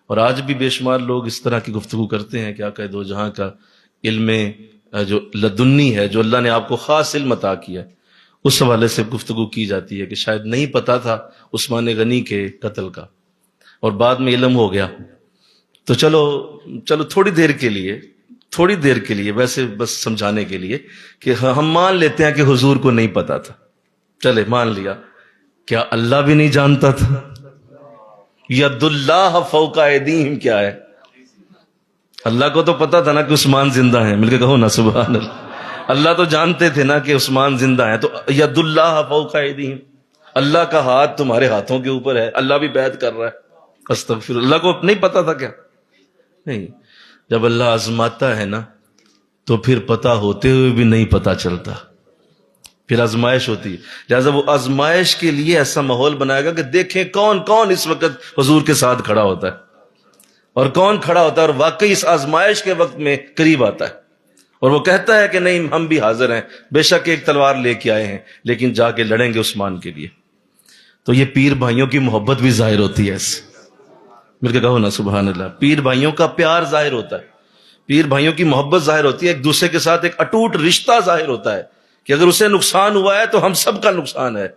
اور آج بھی بے شمار لوگ اس طرح کی گفتگو کرتے ہیں کہ آقا دو جہاں کا علم جو لدنی ہے، جو اللہ نے آپ کو خاص علم عطا کیا ہے، اس حوالے سے گفتگو کی جاتی ہے کہ شاید نہیں پتا تھا عثمان غنی کے قتل کا اور بعد میں علم ہو گیا، تو چلو تھوڑی دیر کے لیے ویسے بس سمجھانے کے لیے کہ ہم مان لیتے ہیں کہ حضور کو نہیں پتا تھا، چلے مان لیا، کیا اللہ بھی نہیں جانتا تھا؟ ید اللہ فوق ایدیہم کیا ہے؟ اللہ کو تو پتا تھا نا کہ عثمان زندہ ہیں، مل کے کہو نا سبحان اللہ، اللہ تو جانتے تھے نا کہ عثمان زندہ ہیں، تو ید اللہ فوق ایدیہم، اللہ کا ہاتھ تمہارے ہاتھوں کے اوپر ہے، اللہ بھی بیعت کر رہا ہے، استغفر اللہ کو نہیں پتا تھا کیا؟ نہیں، جب اللہ آزماتا ہے نا تو پھر پتا ہوتے ہوئے بھی نہیں پتا چلتا، پھر آزمائش ہوتی ہے، لہٰذا وہ آزمائش کے لیے ایسا ماحول بنائے گا کہ دیکھیں کون اس وقت حضور کے ساتھ کھڑا ہوتا ہے اور کون کھڑا ہوتا ہے اور واقعی اس آزمائش کے وقت میں قریب آتا ہے اور وہ کہتا ہے کہ نہیں ہم بھی حاضر ہیں، بے شک ایک تلوار لے کے آئے ہیں لیکن جا کے لڑیں گے عثمان کے لیے۔ تو یہ پیر بھائیوں کی محبت بھی ظاہر ہوتی ہے، اس مل کے کہو نا سبحان اللہ، پیر بھائیوں کا پیار ظاہر ہوتا ہے، پیر بھائیوں کی محبت ظاہر ہوتی ہے، ایک دوسرے کے ساتھ ایک اٹوٹ رشتہ ظاہر ہوتا ہے کہ اگر اسے نقصان ہوا ہے تو ہم سب کا نقصان ہے،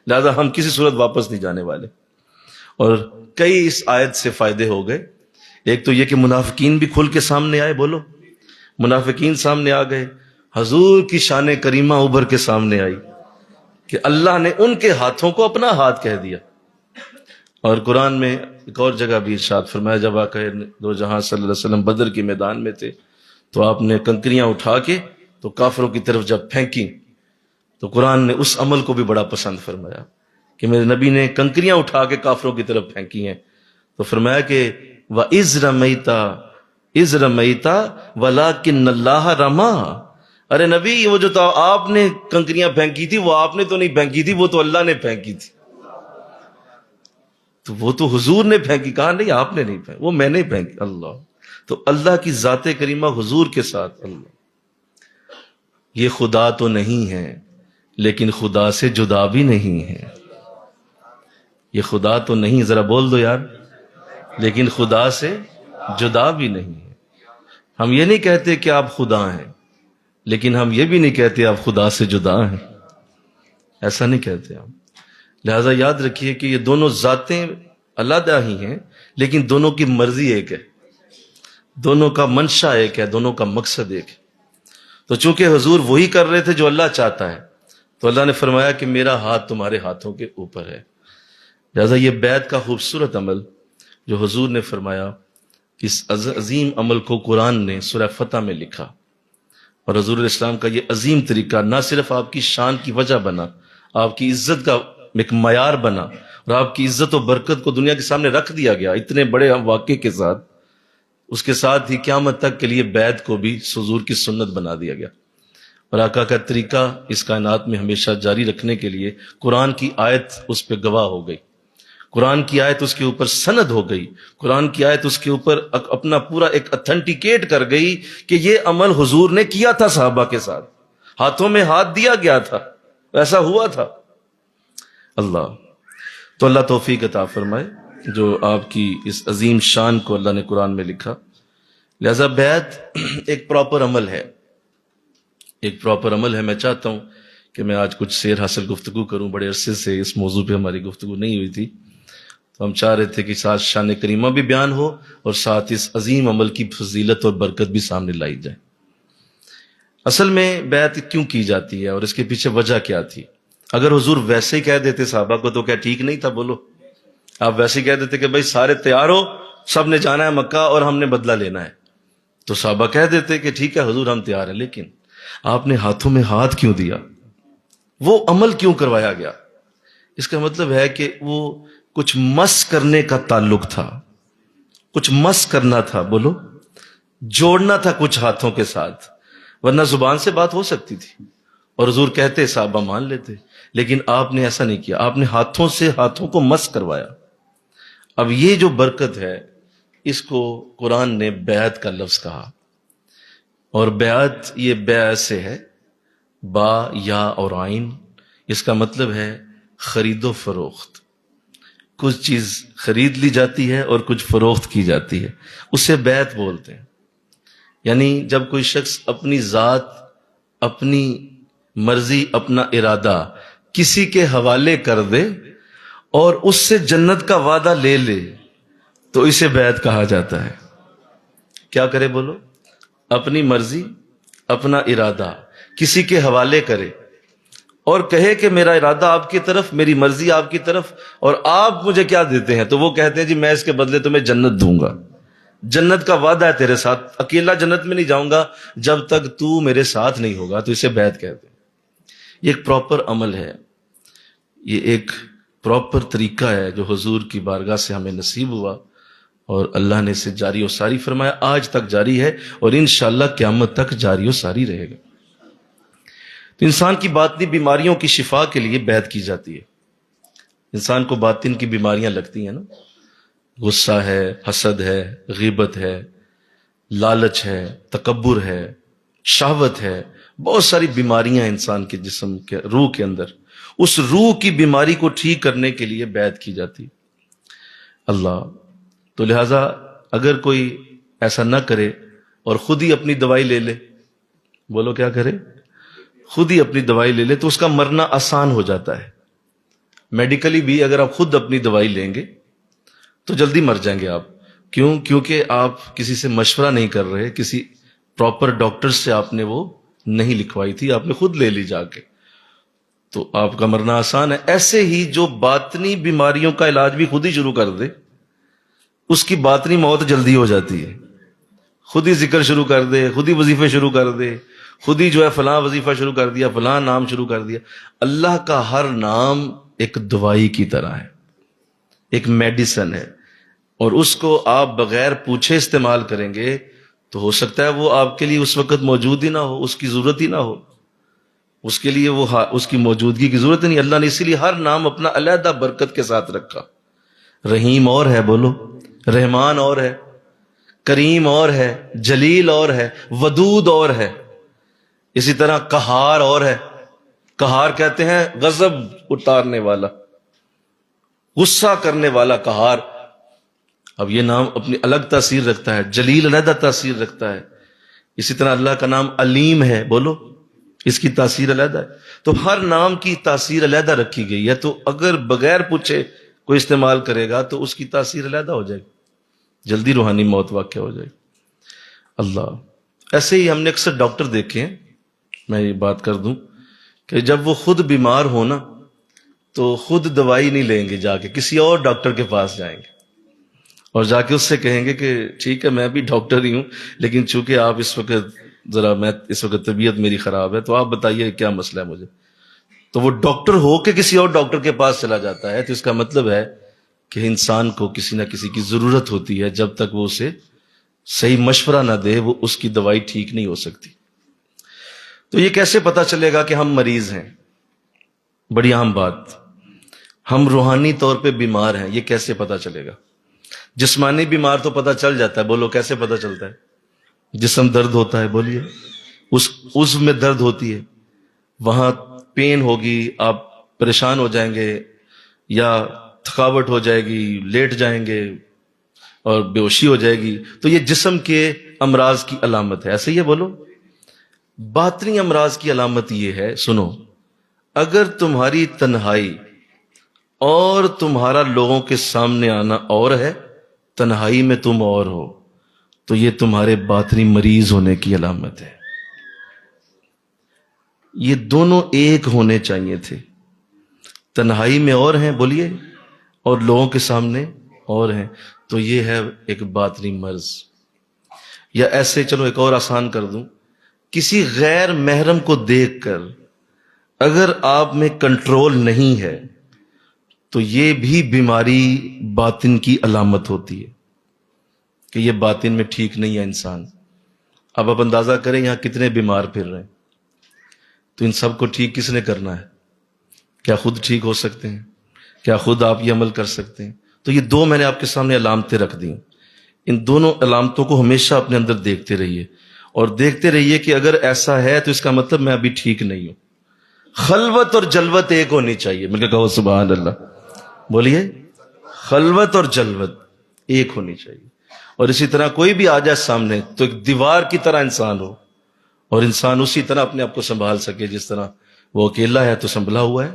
لہذا ہم کسی صورت واپس نہیں جانے والے۔ اور کئی اس آیت سے فائدے ہو گئے۔ ایک تو یہ کہ منافقین بھی کھل کے سامنے آئے، بولو منافقین سامنے آ گئے، حضور کی شان کریمہ ابھر کے سامنے آئی کہ اللہ نے ان کے ہاتھوں کو اپنا ہاتھ کہہ دیا۔ اور قرآن میں ایک اور جگہ بھی ارشاد فرمایا، جب آقا دو جہاں صلی اللہ علیہ وسلم بدر کے میدان میں تھے تو آپ نے کنکریاں اٹھا کے تو کافروں کی طرف جب پھینکی تو قرآن نے اس عمل کو بھی بڑا پسند فرمایا کہ میرے نبی نے کنکریاں اٹھا کے کافروں کی طرف پھینکی ہیں، تو فرمایا کہ وَإِذْ رَمَيْتَ إِذْ رَمَيْتَ وَلَكِنَّ اللَّهَ رَمَى، ارے نبی وہ جو آپ نے کنکریاں پھینکی تھی وہ آپ نے تو نہیں پھینکی تھی، وہ تو اللہ نے پھینکی تھی۔ تو وہ تو حضور نے پھینکی، کہا نہیں آپ نے نہیں پھینکی، وہ میں نے پھینکی۔ اللہ، تو اللہ کی ذات کریمہ حضور کے ساتھ، اللہ یہ خدا تو نہیں ہے لیکن خدا سے جدا بھی نہیں ہے، یہ خدا تو نہیں، ذرا بول دو یار، لیکن خدا سے جدا بھی نہیں ہے۔ ہم یہ نہیں کہتے کہ آپ خدا ہیں، لیکن ہم یہ بھی نہیں کہتے آپ خدا سے جدا ہیں، ایسا نہیں کہتے ہم۔ لہذا یاد رکھیے کہ یہ دونوں ذاتیں علیحدہ ہی ہیں لیکن دونوں کی مرضی ایک ہے، دونوں کا منشا ایک ہے، دونوں کا مقصد ایک ہے۔ تو چونکہ حضور وہی کر رہے تھے جو اللہ چاہتا ہے، تو اللہ نے فرمایا کہ میرا ہاتھ تمہارے ہاتھوں کے اوپر ہے۔ لہذا یہ بیعت کا خوبصورت عمل جو حضور نے فرمایا، اس عظیم عمل کو قرآن نے سورہ فتح میں لکھا، اور حضور علیہ السلام کا یہ عظیم طریقہ نہ صرف آپ کی شان کی وجہ بنا، آپ کی عزت کا ایک معیار بنا، اور آپ کی عزت و برکت کو دنیا کے سامنے رکھ دیا گیا اتنے بڑے واقعے کے ساتھ، اس کے ساتھ ہی قیامت تک کے لیے بیعت کو بھی حضور کی سنت بنا دیا گیا۔ اور آقا کا طریقہ اس کائنات میں ہمیشہ جاری رکھنے کے لیے قرآن کی آیت اس پہ گواہ ہو گئی، قرآن کی آیت اس کے اوپر سند ہو گئی، قرآن کی آیت اس کے اوپر اپنا پورا ایک اتھینٹیکیٹ کر گئی کہ یہ عمل حضور نے کیا تھا، صحابہ کے ساتھ ہاتھوں میں ہاتھ دیا گیا تھا، ایسا ہوا تھا۔ اللہ تو اللہ توفیق عطا فرمائے جو آپ کی اس عظیم شان کو اللہ نے قرآن میں لکھا۔ لہذا بیعت ایک پراپر عمل ہے، ایک پراپر عمل ہے۔ میں چاہتا ہوں کہ میں آج کچھ سیر حاصل گفتگو کروں، بڑے عرصے سے اس موضوع پہ ہماری گفتگو نہیں ہوئی تھی، تو ہم چاہ رہے تھے کہ ساتھ شان کریمہ بھی بیان ہو اور ساتھ اس عظیم عمل کی فضیلت اور برکت بھی سامنے لائی جائے۔ اصل میں بیعت کیوں کی جاتی ہے اور اس کے پیچھے وجہ کیا تھی؟ اگر حضور ویسے ہی کہہ دیتے صحابہ کو تو کیا ٹھیک نہیں تھا؟ بولو، آپ ویسے ہی کہہ دیتے کہ بھائی سارے تیار ہو، سب نے جانا ہے مکہ اور ہم نے بدلہ لینا ہے، تو صحابہ کہہ دیتے کہ ٹھیک ہے حضور ہم تیار ہیں، لیکن آپ نے ہاتھوں میں ہاتھ کیوں دیا؟ وہ عمل کیوں کروایا گیا؟ اس کا مطلب ہے کہ وہ کچھ مس کرنے کا تعلق تھا، کچھ مس کرنا تھا، بولو جوڑنا تھا کچھ ہاتھوں کے ساتھ، ورنہ زبان سے بات ہو سکتی تھی اور حضور کہتے صحابہ مان لیتے، لیکن آپ نے ایسا نہیں کیا، آپ نے ہاتھوں سے ہاتھوں کو مس کروایا۔ اب یہ جو برکت ہے اس کو قرآن نے بیعت کا لفظ کہا، اور بیعت یہ بیع سے ہے، با یا اور عین، اس کا مطلب ہے خرید و فروخت، کچھ چیز خرید لی جاتی ہے اور کچھ فروخت کی جاتی ہے، اسے بیعت بولتے ہیں۔ یعنی جب کوئی شخص اپنی ذات، اپنی مرضی، اپنا ارادہ کسی کے حوالے کر دے اور اس سے جنت کا وعدہ لے لے تو اسے بیعت کہا جاتا ہے۔ کیا کرے بولو؟ اپنی مرضی، اپنا ارادہ کسی کے حوالے کرے اور کہے کہ میرا ارادہ آپ کی طرف، میری مرضی آپ کی طرف، اور آپ مجھے کیا دیتے ہیں؟ تو وہ کہتے ہیں جی میں اس کے بدلے تمہیں جنت دوں گا، جنت کا وعدہ ہے تیرے ساتھ، اکیلا جنت میں نہیں جاؤں گا جب تک تو میرے ساتھ نہیں ہوگا، تو اسے بیعت کہتے ہیں۔ یہ ایک پراپر عمل ہے، یہ ایک پراپر طریقہ ہے جو حضور کی بارگاہ سے ہمیں نصیب ہوا اور اللہ نے اسے جاری و ساری فرمایا، آج تک جاری ہے اور انشاءاللہ قیامت تک جاری و ساری رہے گا۔ تو انسان کی باطنی بیماریوں کی شفا کے لیے بیعت کی جاتی ہے۔ انسان کو باطن کی بیماریاں لگتی ہیں نا، غصہ ہے، حسد ہے، غیبت ہے، لالچ ہے، تکبر ہے، شہوت ہے، بہت ساری بیماریاں انسان کے جسم کے روح کے اندر، اس روح کی بیماری کو ٹھیک کرنے کے لیے بیعت کی جاتی اللہ۔ تو لہٰذا اگر کوئی ایسا نہ کرے اور خود ہی اپنی دوائی لے لے، بولو کیا کرے؟ خود ہی اپنی دوائی لے لے تو اس کا مرنا آسان ہو جاتا ہے۔ میڈیکلی بھی اگر آپ خود اپنی دوائی لیں گے تو جلدی مر جائیں گے آپ۔ کیوں؟ کیونکہ آپ کسی سے مشورہ نہیں کر رہے، کسی پراپر ڈاکٹر سے آپ نے وہ نہیں لکھوائی تھی، آپ نے خود لے لی جا کے، تو آپ کا مرنا آسان ہے۔ ایسے ہی جو باطنی بیماریوں کا علاج بھی خود ہی شروع کر دے، اس کی باطنی موت جلدی ہو جاتی ہے۔ خود ہی ذکر شروع کر دے، خود ہی وظیفے شروع کر دے، خود ہی جو ہے فلاں وظیفہ شروع کر دیا، فلاں نام شروع کر دیا۔ اللہ کا ہر نام ایک دوائی کی طرح ہے، ایک میڈیسن ہے، اور اس کو آپ بغیر پوچھے استعمال کریں گے تو ہو سکتا ہے وہ آپ کے لیے اس وقت موجود ہی نہ ہو، اس کی ضرورت ہی نہ ہو، اس کے لیے وہ اس کی موجودگی کی ضرورت نہیں۔ اللہ نے اسی لیے ہر نام اپنا علیحدہ برکت کے ساتھ رکھا۔ رحیم اور ہے، بولو رحمان اور ہے، کریم اور ہے، جلیل اور ہے، ودود اور ہے، اسی طرح قہار اور ہے۔ قہار کہتے ہیں غضب اتارنے والا، غصہ کرنے والا قہار۔ اب یہ نام اپنی الگ تاثیر رکھتا ہے، جلیل علیحدہ تاثیر رکھتا ہے۔ اسی طرح اللہ کا نام علیم ہے، بولو اس کی تاثیر علیحدہ ہے۔ تو ہر نام کی تاثیر علیحدہ رکھی گئی ہے، تو اگر بغیر پوچھے کوئی استعمال کرے گا تو اس کی تاثیر علیحدہ ہو جائے گی، جلدی روحانی موت واقع ہو جائے گی۔ اللہ ایسے ہی ہم نے اکثر ڈاکٹر دیکھے ہیں، میں یہ بات کر دوں کہ جب وہ خود بیمار ہو نا تو خود دوائی نہیں لیں گے، جا کے کسی اور ڈاکٹر کے پاس جائیں گے اور جا کے اس سے کہیں گے کہ ٹھیک ہے میں بھی ڈاکٹر ہی ہوں، لیکن چونکہ آپ اس وقت طبیعت میری خراب ہے تو آپ بتائیے کیا مسئلہ ہے مجھے۔ تو وہ ڈاکٹر ہو کے کسی اور ڈاکٹر کے پاس چلا جاتا ہے، تو اس کا مطلب ہے کہ انسان کو کسی نہ کسی کی ضرورت ہوتی ہے، جب تک وہ اسے صحیح مشورہ نہ دے وہ اس کی دوائی ٹھیک نہیں ہو سکتی۔ تو یہ کیسے پتا چلے گا کہ ہم مریض ہیں؟ بڑی اہم بات، ہم روحانی طور پہ بیمار ہیں، یہ کیسے پتا چلے گا؟ جسمانی بیمار تو پتا چل جاتا ہے، بولو کیسے پتا چلتا ہے؟ جسم درد ہوتا ہے، بولیے اس عضو میں درد ہوتی ہے، وہاں پین ہوگی، آپ پریشان ہو جائیں گے یا تھکاوٹ ہو جائے گی، لیٹ جائیں گے اور بے ہوشی ہو جائے گی، تو یہ جسم کے امراض کی علامت ہے، ایسے ہی ہے بولو۔ باطنی امراض کی علامت یہ ہے، سنو، اگر تمہاری تنہائی اور تمہارا لوگوں کے سامنے آنا اور ہے، تنہائی میں تم اور ہو، تو یہ تمہارے باطنی مریض ہونے کی علامت ہے۔ یہ دونوں ایک ہونے چاہیے تھے، تنہائی میں اور ہیں بولیے، اور لوگوں کے سامنے اور ہیں، تو یہ ہے ایک باطنی مرض۔ یا ایسے چلو ایک اور آسان کر دوں، کسی غیر محرم کو دیکھ کر اگر آپ میں کنٹرول نہیں ہے تو یہ بھی بیماری باطن کی علامت ہوتی ہے کہ یہ باطن میں ٹھیک نہیں ہے انسان۔ اب آپ اندازہ کریں یہاں کتنے بیمار پھر رہے ہیں، تو ان سب کو ٹھیک کس نے کرنا ہے؟ کیا خود ٹھیک ہو سکتے ہیں؟ کیا خود آپ یہ عمل کر سکتے ہیں؟ تو یہ دو میں نے آپ کے سامنے علامتیں رکھ دی، ان دونوں علامتوں کو ہمیشہ اپنے اندر دیکھتے رہیے، اور دیکھتے رہیے کہ اگر ایسا ہے تو اس کا مطلب میں ابھی ٹھیک نہیں ہوں۔ خلوت اور جلوت ایک ہونی چاہیے، مل کے کہو سبحان اللہ، بولیے خلوت اور جلوت ایک ہونی چاہیے۔ اور اسی طرح کوئی بھی آ جائے سامنے تو ایک دیوار کی طرح انسان ہو، اور انسان اسی طرح اپنے آپ کو سنبھال سکے جس طرح وہ اکیلا ہے تو سنبھلا ہوا ہے۔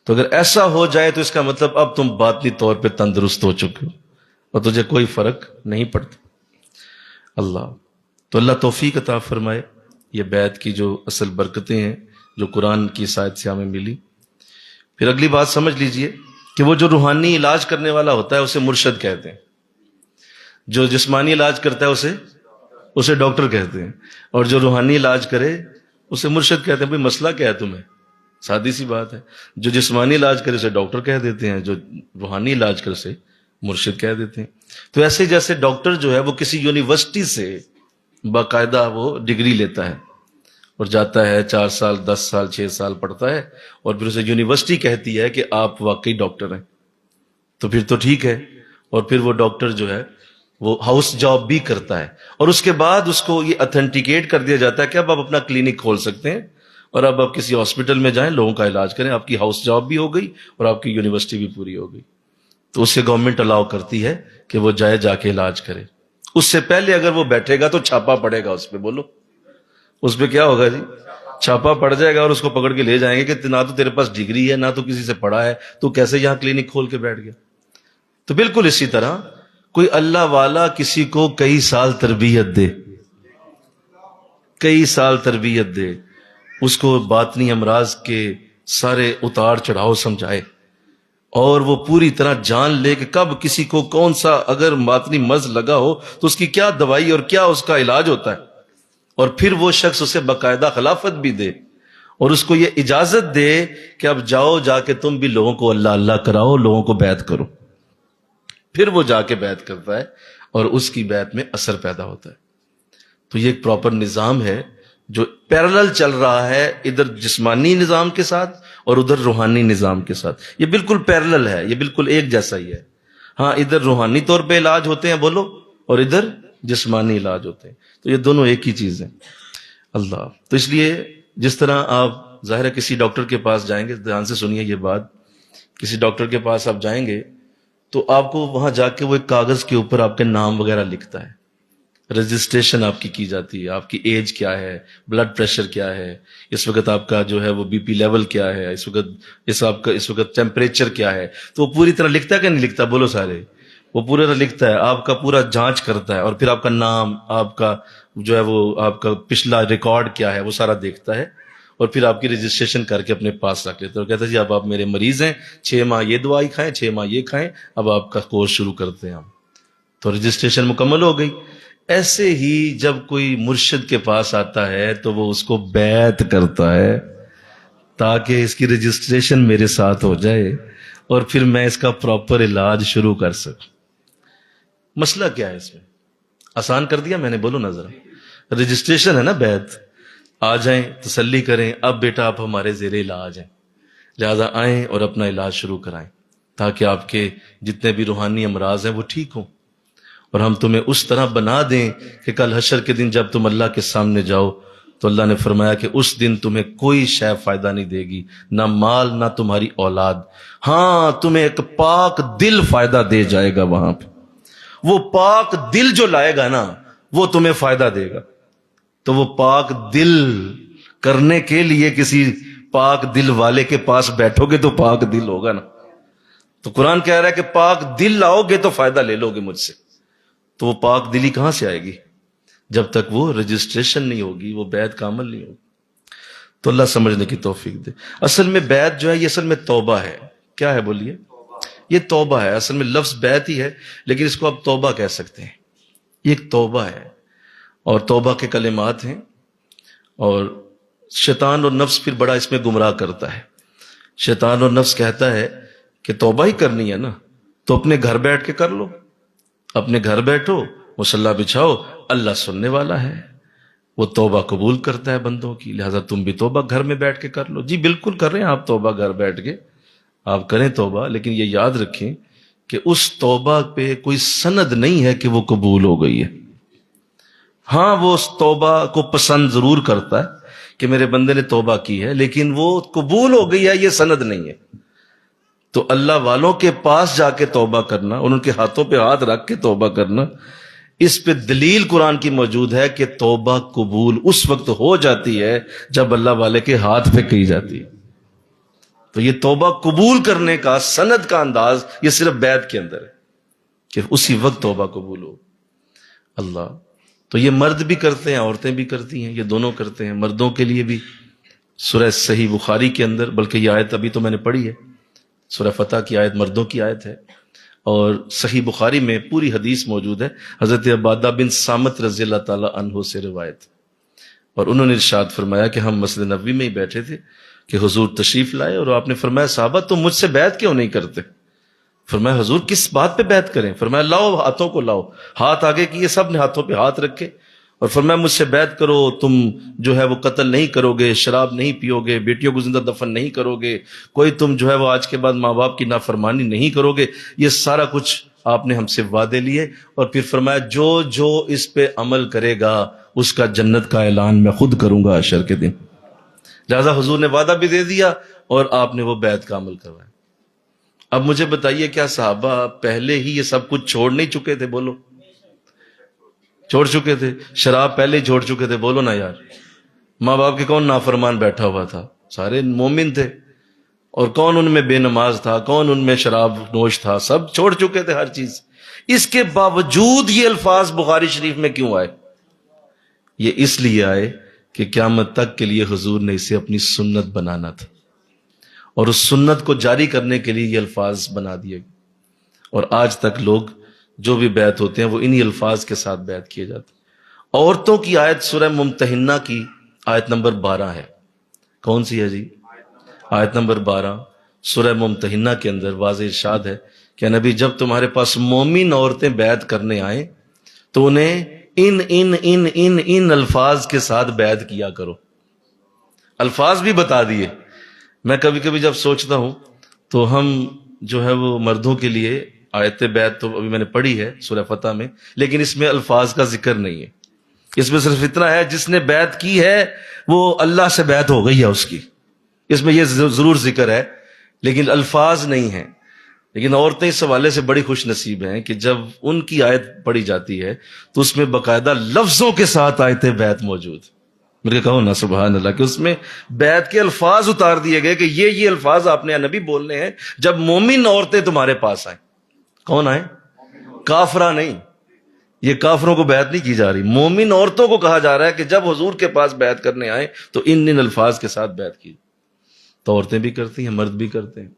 تو اگر ایسا ہو جائے تو اس کا مطلب اب تم باطنی طور پہ تندرست ہو چکے ہو اور تجھے کوئی فرق نہیں پڑتا۔ اللہ تو اللہ توفیق عطا فرمائے۔ یہ بیعت کی جو اصل برکتیں ہیں جو قرآن کی آیت سے ہمیں ملی۔ پھر اگلی بات سمجھ لیجئے کہ وہ جو روحانی علاج کرنے والا ہوتا ہے اسے مرشد کہتے ہیں، جو جسمانی علاج کرتا ہے اسے ڈاکٹر کہتے ہیں، اور جو روحانی علاج کرے اسے مرشد کہتے ہیں۔ بھئی مسئلہ کیا ہے تمہیں؟ سادی سی بات ہے، جو جسمانی علاج کرے اسے ڈاکٹر کہہ دیتے ہیں، جو روحانی علاج کرے اسے مرشد کہہ دیتے ہیں۔ تو ایسے جیسے ڈاکٹر جو ہے وہ کسی یونیورسٹی سے باقاعدہ وہ ڈگری لیتا ہے اور جاتا ہے 4 سال 10 سال 6 سال پڑھتا ہے، اور پھر اسے یونیورسٹی کہتی ہے کہ آپ واقعی ڈاکٹر ہیں، تو پھر تو ٹھیک ہے۔ اور پھر وہ ڈاکٹر جو ہے وہ ہاؤس جاب بھی کرتا ہے، اور اس کے بعد اس کو یہ اتھینٹیکیٹ کر دیا جاتا ہے کہ اب آپ اپنا کلینک کھول سکتے ہیں، اور اب آپ کسی ہاسپٹل میں جائیں لوگوں کا علاج کریں، آپ کی ہاؤس جاب بھی ہو گئی اور آپ کی یونیورسٹی بھی پوری ہو گئی۔ تو اسے گورنمنٹ الاؤ کرتی ہے کہ وہ جا کے علاج کرے، اس سے پہلے اگر وہ بیٹھے گا تو چھاپا پڑے گا اس پہ. بولو اس پہ کیا ہوگا جی؟ چھاپا پڑ جائے گا اور اس کو پکڑ کے لے جائیں گے کہ نہ تو تیرے پاس ڈگری ہے نہ تو کسی سے پڑھا ہے, تو کیسے یہاں کلینک کھول کے بیٹھ گیا. تو بالکل اسی طرح کوئی اللہ والا کسی کو کئی سال تربیت دے, کئی سال تربیت دے, اس کو باطنی امراض کے سارے اتار چڑھاؤ سمجھائے, اور وہ پوری طرح جان لے کہ کب کسی کو کون سا اگر باطنی مرض لگا ہو تو اس کی کیا دوائی اور کیا اس کا علاج ہوتا ہے, اور پھر وہ شخص اسے باقاعدہ خلافت بھی دے اور اس کو یہ اجازت دے کہ اب جاؤ جا کے تم بھی لوگوں کو اللہ اللہ کراؤ, لوگوں کو بیعت کرو. پھر وہ جا کے بیعت کرتا ہے اور اس کی بیعت میں اثر پیدا ہوتا ہے. تو یہ ایک پراپر نظام ہے جو پیرالل چل رہا ہے, ادھر جسمانی نظام کے ساتھ اور ادھر روحانی نظام کے ساتھ. یہ بالکل پیرالل ہے, یہ بالکل ایک جیسا ہی ہے. ہاں ادھر روحانی طور پہ علاج ہوتے ہیں بولو, اور ادھر جسمانی علاج ہوتے ہیں. تو یہ دونوں ایک ہی چیز ہیں. اللہ. تو اس لیے جس طرح آپ ظاہر ہے کسی ڈاکٹر کے پاس جائیں گے, دھیان سے سنیے یہ بات, کسی ڈاکٹر کے پاس آپ جائیں گے تو آپ کو وہاں جا کے وہ ایک کاغذ کے اوپر آپ کے نام وغیرہ لکھتا ہے, رجسٹریشن آپ کی جاتی ہے, آپ کی ایج کیا ہے, بلڈ پریشر کیا ہے, اس وقت آپ کا جو ہے وہ بی پی لیول کیا ہے, اس وقت ٹیمپریچر کیا ہے. تو وہ پوری طرح لکھتا ہے کہ نہیں لکھتا؟ بولو سارے. وہ پورا طرح لکھتا ہے, آپ کا پورا جانچ کرتا ہے, اور پھر آپ کا نام, آپ کا جو ہے وہ آپ کا پچھلا ریکارڈ کیا ہے وہ سارا دیکھتا ہے, اور پھر آپ کی رجسٹریشن کر کے اپنے پاس رکھ لیتا ہے, اور کہتا ہے جی اب آپ میرے مریض ہیں, 6 ماہ یہ دوائی کھائیں, 6 ماہ یہ کھائیں, اب آپ کا کورس شروع کرتے ہیں ہم. تو رجسٹریشن مکمل ہو گئی. ایسے ہی جب کوئی مرشد کے پاس آتا ہے تو وہ اس کو بیعت کرتا ہے تاکہ اس کی رجسٹریشن میرے ساتھ ہو جائے اور پھر میں اس کا پراپر علاج شروع کر سکوں. مسئلہ کیا ہے اس میں؟ آسان کر دیا میں نے, بولو نظر. رجسٹریشن ہے نا, بیعت. آ جائیں, تسلی کریں, اب بیٹا آپ ہمارے زیر علاج ہیں, لہذا آئیں اور اپنا علاج شروع کرائیں تاکہ آپ کے جتنے بھی روحانی امراض ہیں وہ ٹھیک ہوں, اور ہم تمہیں اس طرح بنا دیں کہ کل حشر کے دن جب تم اللہ کے سامنے جاؤ تو اللہ نے فرمایا کہ اس دن تمہیں کوئی شے فائدہ نہیں دے گی, نہ مال نہ تمہاری اولاد. ہاں تمہیں ایک پاک دل فائدہ دے جائے گا وہاں پہ. وہ پاک دل جو لائے گا نا وہ تمہیں فائدہ دے گا. تو وہ پاک دل کرنے کے لیے کسی پاک دل والے کے پاس بیٹھو گے تو پاک دل ہوگا نا. تو قرآن کہہ رہا ہے کہ پاک دل لاؤ گے تو فائدہ لے لو گے مجھ سے. تو وہ پاک دلی کہاں سے آئے گی جب تک وہ رجسٹریشن نہیں ہوگی, وہ بیعت کا عمل نہیں ہوگی. تو اللہ سمجھنے کی توفیق دے. اصل میں بیعت جو ہے یہ اصل میں توبہ ہے. کیا ہے بولیے؟ یہ توبہ ہے. اصل میں لفظ بیعت ہی ہے لیکن اس کو آپ توبہ کہہ سکتے ہیں. یہ ایک توبہ ہے, اور توبہ کے کلمات ہیں, اور شیطان اور نفس پھر بڑا اس میں گمراہ کرتا ہے. شیطان اور نفس کہتا ہے کہ توبہ ہی کرنی ہے نا تو اپنے گھر بیٹھ کے کر لو, اپنے گھر بیٹھو, مصلی بچھاؤ, اللہ سننے والا ہے, وہ توبہ قبول کرتا ہے بندوں کی, لہذا تم بھی توبہ گھر میں بیٹھ کے کر لو. جی بالکل کر رہے ہیں آپ توبہ گھر بیٹھ کے, آپ کریں توبہ, لیکن یہ یاد رکھیں کہ اس توبہ پہ کوئی سند نہیں ہے کہ وہ قبول ہو گئی ہے. ہاں وہ اس توبہ کو پسند ضرور کرتا ہے کہ میرے بندے نے توبہ کی ہے, لیکن وہ قبول ہو گئی ہے یہ سند نہیں ہے. تو اللہ والوں کے پاس جا کے توبہ کرنا اور ان کے ہاتھوں پہ ہاتھ رکھ کے توبہ کرنا, اس پہ دلیل قرآن کی موجود ہے کہ توبہ قبول اس وقت ہو جاتی ہے جب اللہ والے کے ہاتھ پہ کی جاتی ہے. تو یہ توبہ قبول کرنے کا سند کا انداز یہ صرف بیعت کے اندر ہے کہ اسی وقت توبہ قبول ہو. اللہ. تو یہ مرد بھی کرتے ہیں, عورتیں بھی کرتی ہیں, یہ دونوں کرتے ہیں. مردوں کے لیے بھی سورہ صحیح بخاری کے اندر, بلکہ یہ آیت ابھی تو میں نے پڑھی ہے, سورہ فتح کی آیت مردوں کی آیت ہے, اور صحیح بخاری میں پوری حدیث موجود ہے. حضرت عبادہ بن صامت رضی اللہ تعالی عنہ سے روایت, اور انہوں نے ارشاد فرمایا کہ ہم مسجد نبوی میں ہی بیٹھے تھے کہ حضور تشریف لائے, اور آپ نے فرمایا صحابہ تم مجھ سے بیعت کیوں نہیں کرتے؟ فرمایا حضور کس بات پہ بیعت کریں؟ فرمایا لاؤ ہاتھوں کو لاؤ. ہاتھ آگے کیے, سب نے ہاتھوں پہ ہاتھ رکھے, اور فرمایا مجھ سے بیعت کرو, تم جو ہے وہ قتل نہیں کرو گے, شراب نہیں پیو گے, بیٹیوں کو زندہ دفن نہیں کرو گے, کوئی تم جو ہے وہ آج کے بعد ماں باپ کی نافرمانی نہیں کرو گے. یہ سارا کچھ آپ نے ہم سے وعدے لیے, اور پھر فرمایا جو جو اس پہ عمل کرے گا اس کا جنت کا اعلان میں خود کروں گا حشر کے دن. لہذا حضور نے وعدہ بھی دے دیا اور آپ نے وہ بیعت کا عمل کروایا. اب مجھے بتائیے کیا صحابہ پہلے ہی یہ سب کچھ چھوڑ نہیں چکے تھے؟ بولو. چھوڑ چکے تھے، شراب پہلے ہی چھوڑ چکے تھے. بولو نا یار، ماں باپ کے کون نافرمان بیٹھا ہوا تھا؟ سارے مومن تھے. اور کون ان میں بے نماز تھا، کون ان میں شراب نوش تھا؟ سب چھوڑ چکے تھے ہر چیز. اس کے باوجود یہ الفاظ بخاری شریف میں کیوں آئے؟ یہ اس لیے آئے کہ قیامت تک کے لیے حضور نے اسے اپنی سنت بنانا تھا، اور اس سنت کو جاری کرنے کے لیے یہ الفاظ بنا دیے گئے. اور آج تک لوگ جو بھی بیعت ہوتے ہیں وہ انہی الفاظ کے ساتھ بیعت کیے جاتے ہیں. عورتوں کی آیت سورہ ممتحنہ کی آیت نمبر 12 ہے. کون سی ہے جی؟ آیت نمبر 12 سورہ ممتحنہ کے اندر واضح ارشاد ہے کہ نبی جب تمہارے پاس مومن عورتیں بیعت کرنے آئیں تو انہیں ان الفاظ کے ساتھ بیعت کیا کرو. الفاظ بھی بتا دیے. میں کبھی کبھی جب سوچتا ہوں تو ہم جو ہے وہ مردوں کے لیے آیت بیعت تو ابھی میں نے پڑھی ہے سورہ فتح میں، لیکن اس میں الفاظ کا ذکر نہیں ہے. اس میں صرف اتنا ہے جس نے بیعت کی ہے وہ اللہ سے بیعت ہو گئی ہے اس کی. اس میں یہ ضرور ذکر ہے لیکن الفاظ نہیں ہیں. لیکن عورتیں اس حوالے سے بڑی خوش نصیب ہیں کہ جب ان کی آیت پڑھی جاتی ہے تو اس میں باقاعدہ لفظوں کے ساتھ آیت بیعت موجود. میرے کہو نا سبحان اللہ، کہ اس میں بیعت کے الفاظ اتار دیے گئے کہ یہ الفاظ آپ نے نبی بولنے ہیں جب مومن عورتیں تمہارے پاس آئیں. کون آئیں؟ کافرہ نہیں. یہ کافروں کو بیعت نہیں کی جا رہی، مومن عورتوں کو کہا جا رہا ہے کہ جب حضور کے پاس بیعت کرنے آئیں تو ان الفاظ کے ساتھ بیعت کی. تو عورتیں بھی کرتی ہیں، مرد بھی کرتے ہیں.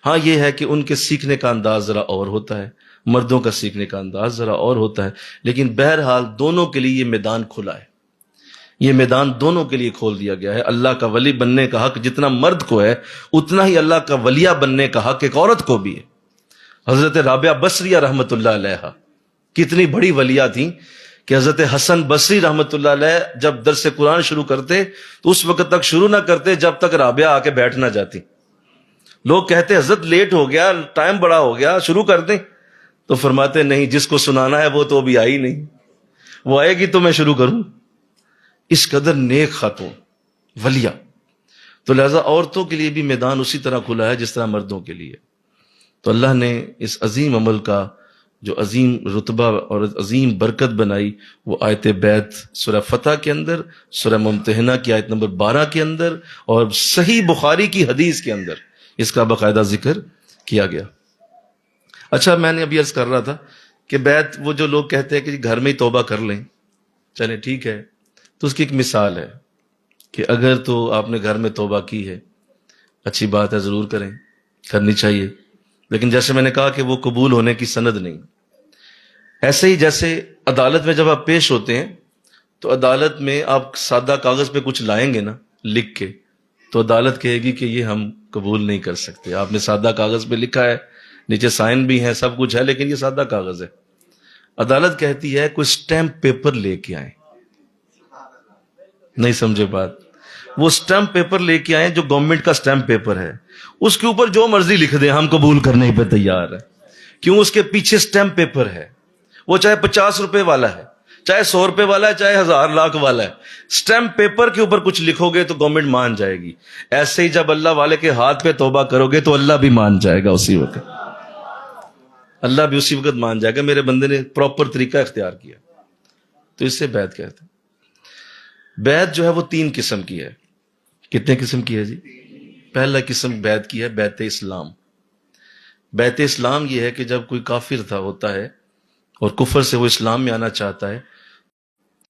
ہاں یہ ہے کہ ان کے سیکھنے کا انداز ذرا اور ہوتا ہے، مردوں کا سیکھنے کا انداز ذرا اور ہوتا ہے، لیکن بہرحال دونوں کے لیے یہ میدان کھلا ہے. یہ میدان دونوں کے لیے کھول دیا گیا ہے. اللہ کا ولی بننے کا حق جتنا مرد کو ہے اتنا ہی اللہ کا ولیہ بننے کا حق ایک عورت کو بھی ہے. حضرت رابعہ بصریہ رحمت اللہ علیہ کتنی بڑی ولیہ تھیں کہ حضرت حسن بصری رحمت اللہ علیہ جب درس قرآن شروع کرتے تو اس وقت تک شروع نہ کرتے جب تک رابعہ آ کے بیٹھ نہ جاتی. لوگ کہتے حضرت لیٹ ہو گیا، ٹائم بڑا ہو گیا، شروع کر دیں. تو فرماتے نہیں، جس کو سنانا ہے وہ تو ابھی آئی نہیں، وہ آئے گی تو میں شروع کروں. اس قدر نیک خاتون ولیہ. تو لہذا عورتوں کے لیے بھی میدان اسی طرح کھلا ہے جس طرح مردوں کے لیے. تو اللہ نے اس عظیم عمل کا جو عظیم رتبہ اور عظیم برکت بنائی وہ آیت بیعت سورہ فتح کے اندر، سورہ ممتحنہ کی آیت نمبر 12 کے اندر اور صحیح بخاری کی حدیث کے اندر اس کا باقاعدہ ذکر کیا گیا. اچھا، میں نے ابھی عرض کر رہا تھا کہ بیعت وہ جو لوگ کہتے ہیں کہ گھر میں ہی توبہ کر لیں، چلیں ٹھیک ہے، تو اس کی ایک مثال ہے کہ اگر تو آپ نے گھر میں توبہ کی ہے، اچھی بات ہے، ضرور کریں، کرنی چاہیے. لیکن جیسے میں نے کہا کہ وہ قبول ہونے کی سند نہیں. ایسے ہی جیسے عدالت میں جب آپ پیش ہوتے ہیں تو عدالت میں آپ سادہ کاغذ پہ کچھ لائیں گے نا لکھ کے، تو عدالت کہے گی کہ یہ ہم قبول نہیں کر سکتے. آپ نے سادہ کاغذ پہ لکھا ہے، نیچے سائن بھی ہیں، سب کچھ ہے، لیکن یہ سادہ کاغذ ہے. عدالت کہتی ہے کوئی سٹیمپ پیپر لے کے آئیں. نہیں سمجھے بات؟ وہ سٹیمپ پیپر لے کے آئیں جو گورنمنٹ کا سٹیمپ پیپر ہے، اس کے اوپر جو مرضی لکھ دیں ہم قبول کرنے پہ تیار ہیں. کیوں؟ اس کے پیچھے سٹیمپ پیپر ہے. وہ چاہے 50 روپے والا ہے، چاہے 100 روپے والا ہے، چاہے 1000 لاکھ والا ہے، سٹیمپ پیپر کے اوپر کچھ لکھو گے تو گورنمنٹ مان جائے گی. ایسے ہی جب اللہ والے کے ہاتھ پہ توبہ کرو گے تو اللہ بھی مان جائے گا اسی وقت. اللہ بھی اسی وقت مان جائے گا میرے بندے نے پراپر طریقہ اختیار کیا. تو اس سے بیعت کہتے ہیں. بیعت جو ہے وہ 3 قسم کی ہے. کتنے قسم کی ہے جی؟ پہلا قسم بیعت کی ہے بیعت اسلام. بیعت اسلام یہ ہے کہ جب کوئی کافر ہوتا ہے اور کفر سے وہ اسلام میں آنا چاہتا ہے،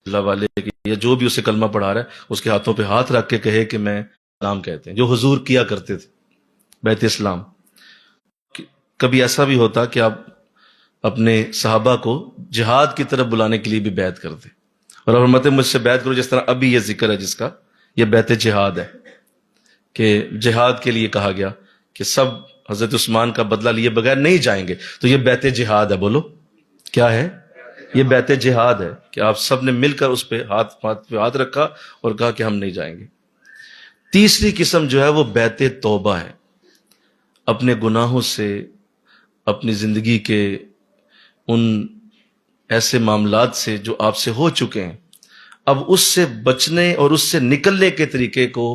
اللہ والے یا جو بھی اسے کلمہ پڑھا رہا ہے اس کے ہاتھوں پہ ہاتھ رکھ کے کہے کہ میں اسلام کہتے ہیں، جو حضور کیا کرتے تھے بیعت اسلام. کبھی ایسا بھی ہوتا کہ آپ اپنے صحابہ کو جہاد کی طرف بلانے کے لیے بھی بیعت کرتے اور فرماتے مجھ سے بیعت کرو، جس طرح ابھی یہ ذکر ہے جس کا، یہ بیعت جہاد ہے کہ جہاد کے لیے کہا گیا کہ سب حضرت عثمان کا بدلہ لیے بغیر نہیں جائیں گے. تو یہ بیعت جہاد ہے. بولو کیا ہے؟ یہ بیعت جہاد ہے کہ آپ سب نے مل کر اس پہ ہاتھ رکھا اور کہا کہ ہم نہیں جائیں گے. تیسری قسم جو ہے وہ بیعت توبہ ہے. اپنے گناہوں سے، اپنی زندگی کے ان ایسے معاملات سے جو آپ سے ہو چکے ہیں، اب اس سے بچنے اور اس سے نکلنے کے طریقے کو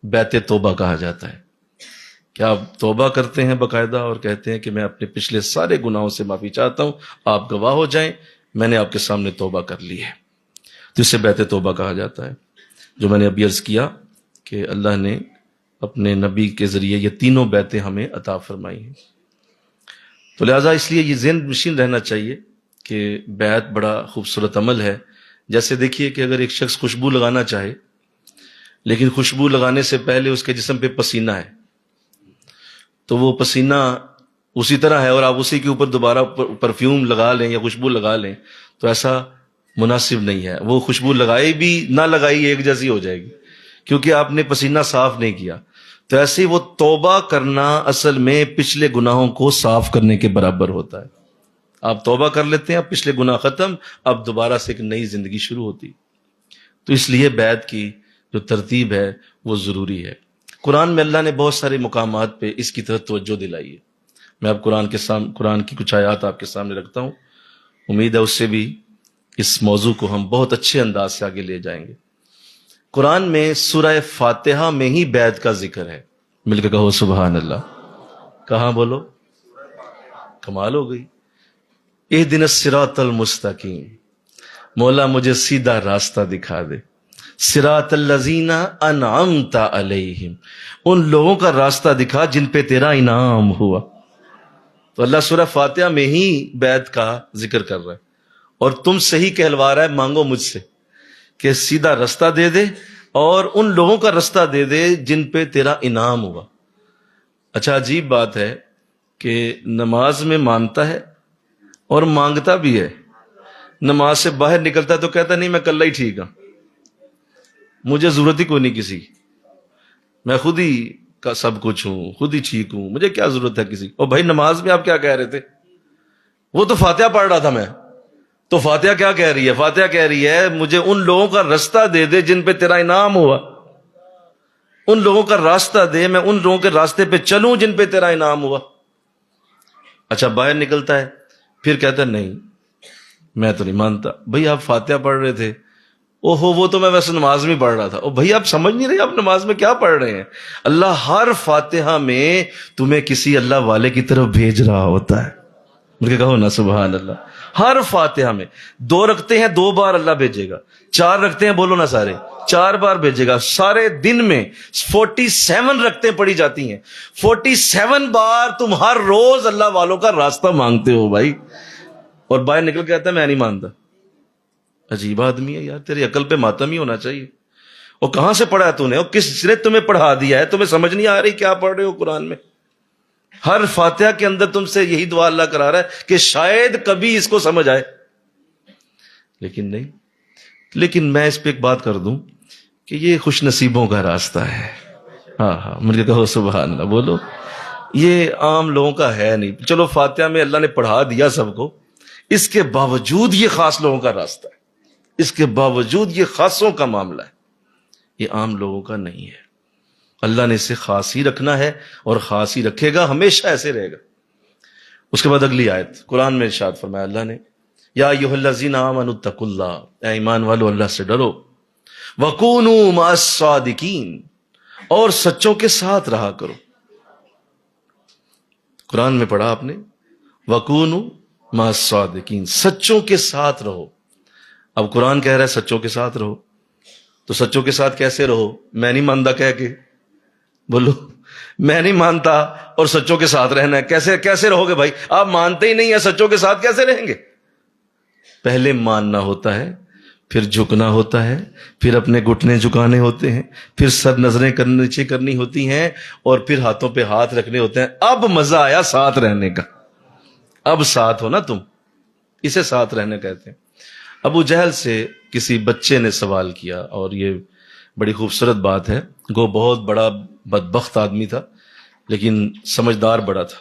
بیعت توبہ کہا جاتا ہے. کیا آپ توبہ کرتے ہیں باقاعدہ اور کہتے ہیں کہ میں اپنے پچھلے سارے گناہوں سے معافی چاہتا ہوں، آپ گواہ ہو جائیں میں نے آپ کے سامنے توبہ کر لی ہے. تو اسے بیعت توبہ کہا جاتا ہے. جو میں نے ابھی عرض کیا کہ اللہ نے اپنے نبی کے ذریعے یہ تینوں بیعتیں ہمیں عطا فرمائی ہیں. تو لہٰذا اس لیے یہ ذہن نشین رہنا چاہیے کہ بیعت بڑا خوبصورت عمل ہے. جیسے دیکھیے کہ اگر ایک شخص خوشبو لگانا چاہے لیکن خوشبو لگانے سے پہلے اس کے جسم پہ پسینہ ہے تو وہ پسینہ اسی طرح ہے اور آپ اسی کے اوپر دوبارہ پرفیوم لگا لیں یا خوشبو لگا لیں تو ایسا مناسب نہیں ہے. وہ خوشبو لگائی بھی نہ لگائی ایک جیسی ہو جائے گی کیونکہ آپ نے پسینہ صاف نہیں کیا. تو ایسے ہی وہ توبہ کرنا اصل میں پچھلے گناہوں کو صاف کرنے کے برابر ہوتا ہے. آپ توبہ کر لیتے ہیں، اب پچھلے گناہ ختم، اب دوبارہ سے ایک نئی زندگی شروع ہوتی. تو اس لیے بیعت کی جو ترتیب ہے وہ ضروری ہے. قرآن میں اللہ نے بہت سارے مقامات پہ اس کی طرف توجہ دلائی ہے. میں اب قرآن کی کچھ آیات آپ کے سامنے رکھتا ہوں. امید ہے اس سے بھی اس موضوع کو ہم بہت اچھے انداز سے آگے لے جائیں گے. قرآن میں سورہ فاتحہ میں ہی بیعت کا ذکر ہے. مل کے کہو سبحان اللہ. کہاں بولو؟ کمال ہو گئی. اہدنا الصراط المستقیم، مولا مجھے سیدھا راستہ دکھا دے. صراط الذین انعمت علیہم، ان لوگوں کا راستہ دکھا جن پہ تیرا انعام ہوا. تو اللہ سورہ فاتحہ میں ہی بیعت کا ذکر کر رہا ہے اور تم سے ہی کہلوا رہا ہے مانگو مجھ سے کہ سیدھا راستہ دے دے اور ان لوگوں کا راستہ دے دے جن پہ تیرا انعام ہوا. اچھا عجیب بات ہے کہ نماز میں مانتا ہے اور مانگتا بھی ہے. نماز سے باہر نکلتا ہے تو کہتا نہیں میں کل ہی ٹھیک ہوں، مجھے ضرورت ہی کوئی نہیں کسی، میں خود ہی کا سب کچھ ہوں، خود ہی ٹھیک ہوں، مجھے کیا ضرورت ہے کسی. اور بھائی نماز میں آپ کیا کہہ رہے تھے؟ وہ تو فاتحہ پڑھ رہا تھا میں. تو فاتحہ کیا کہہ رہی ہے؟ فاتحہ کہہ رہی ہے مجھے ان لوگوں کا راستہ دے دے جن پہ تیرا انعام ہوا. ان لوگوں کا راستہ دے، میں ان لوگوں کے راستے پہ چلوں جن پہ تیرا انعام ہوا. اچھا باہر نکلتا ہے پھر کہتا ہے نہیں میں تو نہیں مانتا. بھئی آپ فاتحہ پڑھ رہے تھے. اوہو وہ تو میں ویسے نماز میں پڑھ رہا تھا. او بھئی آپ سمجھ نہیں رہے آپ نماز میں کیا پڑھ رہے ہیں. اللہ ہر فاتحہ میں تمہیں کسی اللہ والے کی طرف بھیج رہا ہوتا ہے. مجھے کہو نا سبحان اللہ. ہر فاتحہ میں 2 رکھتے ہیں 2 بار اللہ بھیجے گا، 4 رکھتے ہیں بولو نا سارے 4 بار بھیجے گا. سارے دن میں 47 رکھتے پڑھی جاتی ہیں. 47 بار تم ہر روز اللہ والوں کا راستہ مانگتے ہو بھائی، اور باہر نکل کے کہتا ہے میں نہیں مانتا. عجیب آدمی ہے یار، تیری عقل پہ ماتم ہی ہونا چاہیے. اور کہاں سے پڑھا تو نے، اور کس نے تمہیں پڑھا دیا ہے؟ تمہیں سمجھ نہیں آ رہی کیا پڑھ رہے ہو قرآن میں. ہر فاتحہ کے اندر تم سے یہی دعا اللہ کرا رہا ہے کہ شاید کبھی اس کو سمجھ آئے، لیکن نہیں. لیکن میں اس پہ ایک بات کر دوں کہ یہ خوش نصیبوں کا راستہ ہے. ہاں مجھے کہو سبحان اللہ بولو. یہ عام لوگوں کا ہے نہیں. چلو فاتحہ میں اللہ نے پڑھا دیا سب کو، اس کے باوجود یہ خاص لوگوں کا راستہ ہے، اس کے باوجود یہ خاصوں کا معاملہ ہے، یہ عام لوگوں کا نہیں ہے. اللہ نے اسے خاص ہی رکھنا ہے اور خاص ہی رکھے گا، ہمیشہ ایسے رہے گا. اس کے بعد اگلی آیت قرآن میں ارشاد فرمایا اللہ نے یا ایھا الذین آمنوا اتقوا اللہ، اے ایمان والو اللہ سے ڈرو. وکونوا مع الصادقین، اور سچوں کے ساتھ رہا کرو. قرآن میں پڑھا آپ نے وکونوا مع الصادقین، سچوں کے ساتھ رہو. اب قرآن کہہ رہا ہے سچوں کے ساتھ رہو، تو سچوں کے ساتھ کیسے رہو؟ میں نہیں مانتا کہہ کے بولو، میں نہیں مانتا اور سچوں کے ساتھ رہنا ہے. کیسے رہو گے بھائی؟ آپ مانتے ہی نہیں ہیں، سچوں کے ساتھ کیسے رہیں گے؟ پہلے ماننا ہوتا ہے، پھر جھکنا ہوتا ہے، پھر اپنے گھٹنے جھکانے ہوتے ہیں، پھر سر نظریں نیچے کرنی ہوتی ہیں، اور پھر ہاتھوں پہ ہاتھ رکھنے ہوتے ہیں. اب مزہ آیا ساتھ رہنے کا. اب ساتھ ہو نا تم، اسے ساتھ رہنے کہتے ہیں. ابو جہل سے کسی بچے نے سوال کیا، اور یہ بڑی خوبصورت بات ہے. گو بہت بڑا بدبخت آدمی تھا لیکن سمجھدار بڑا تھا،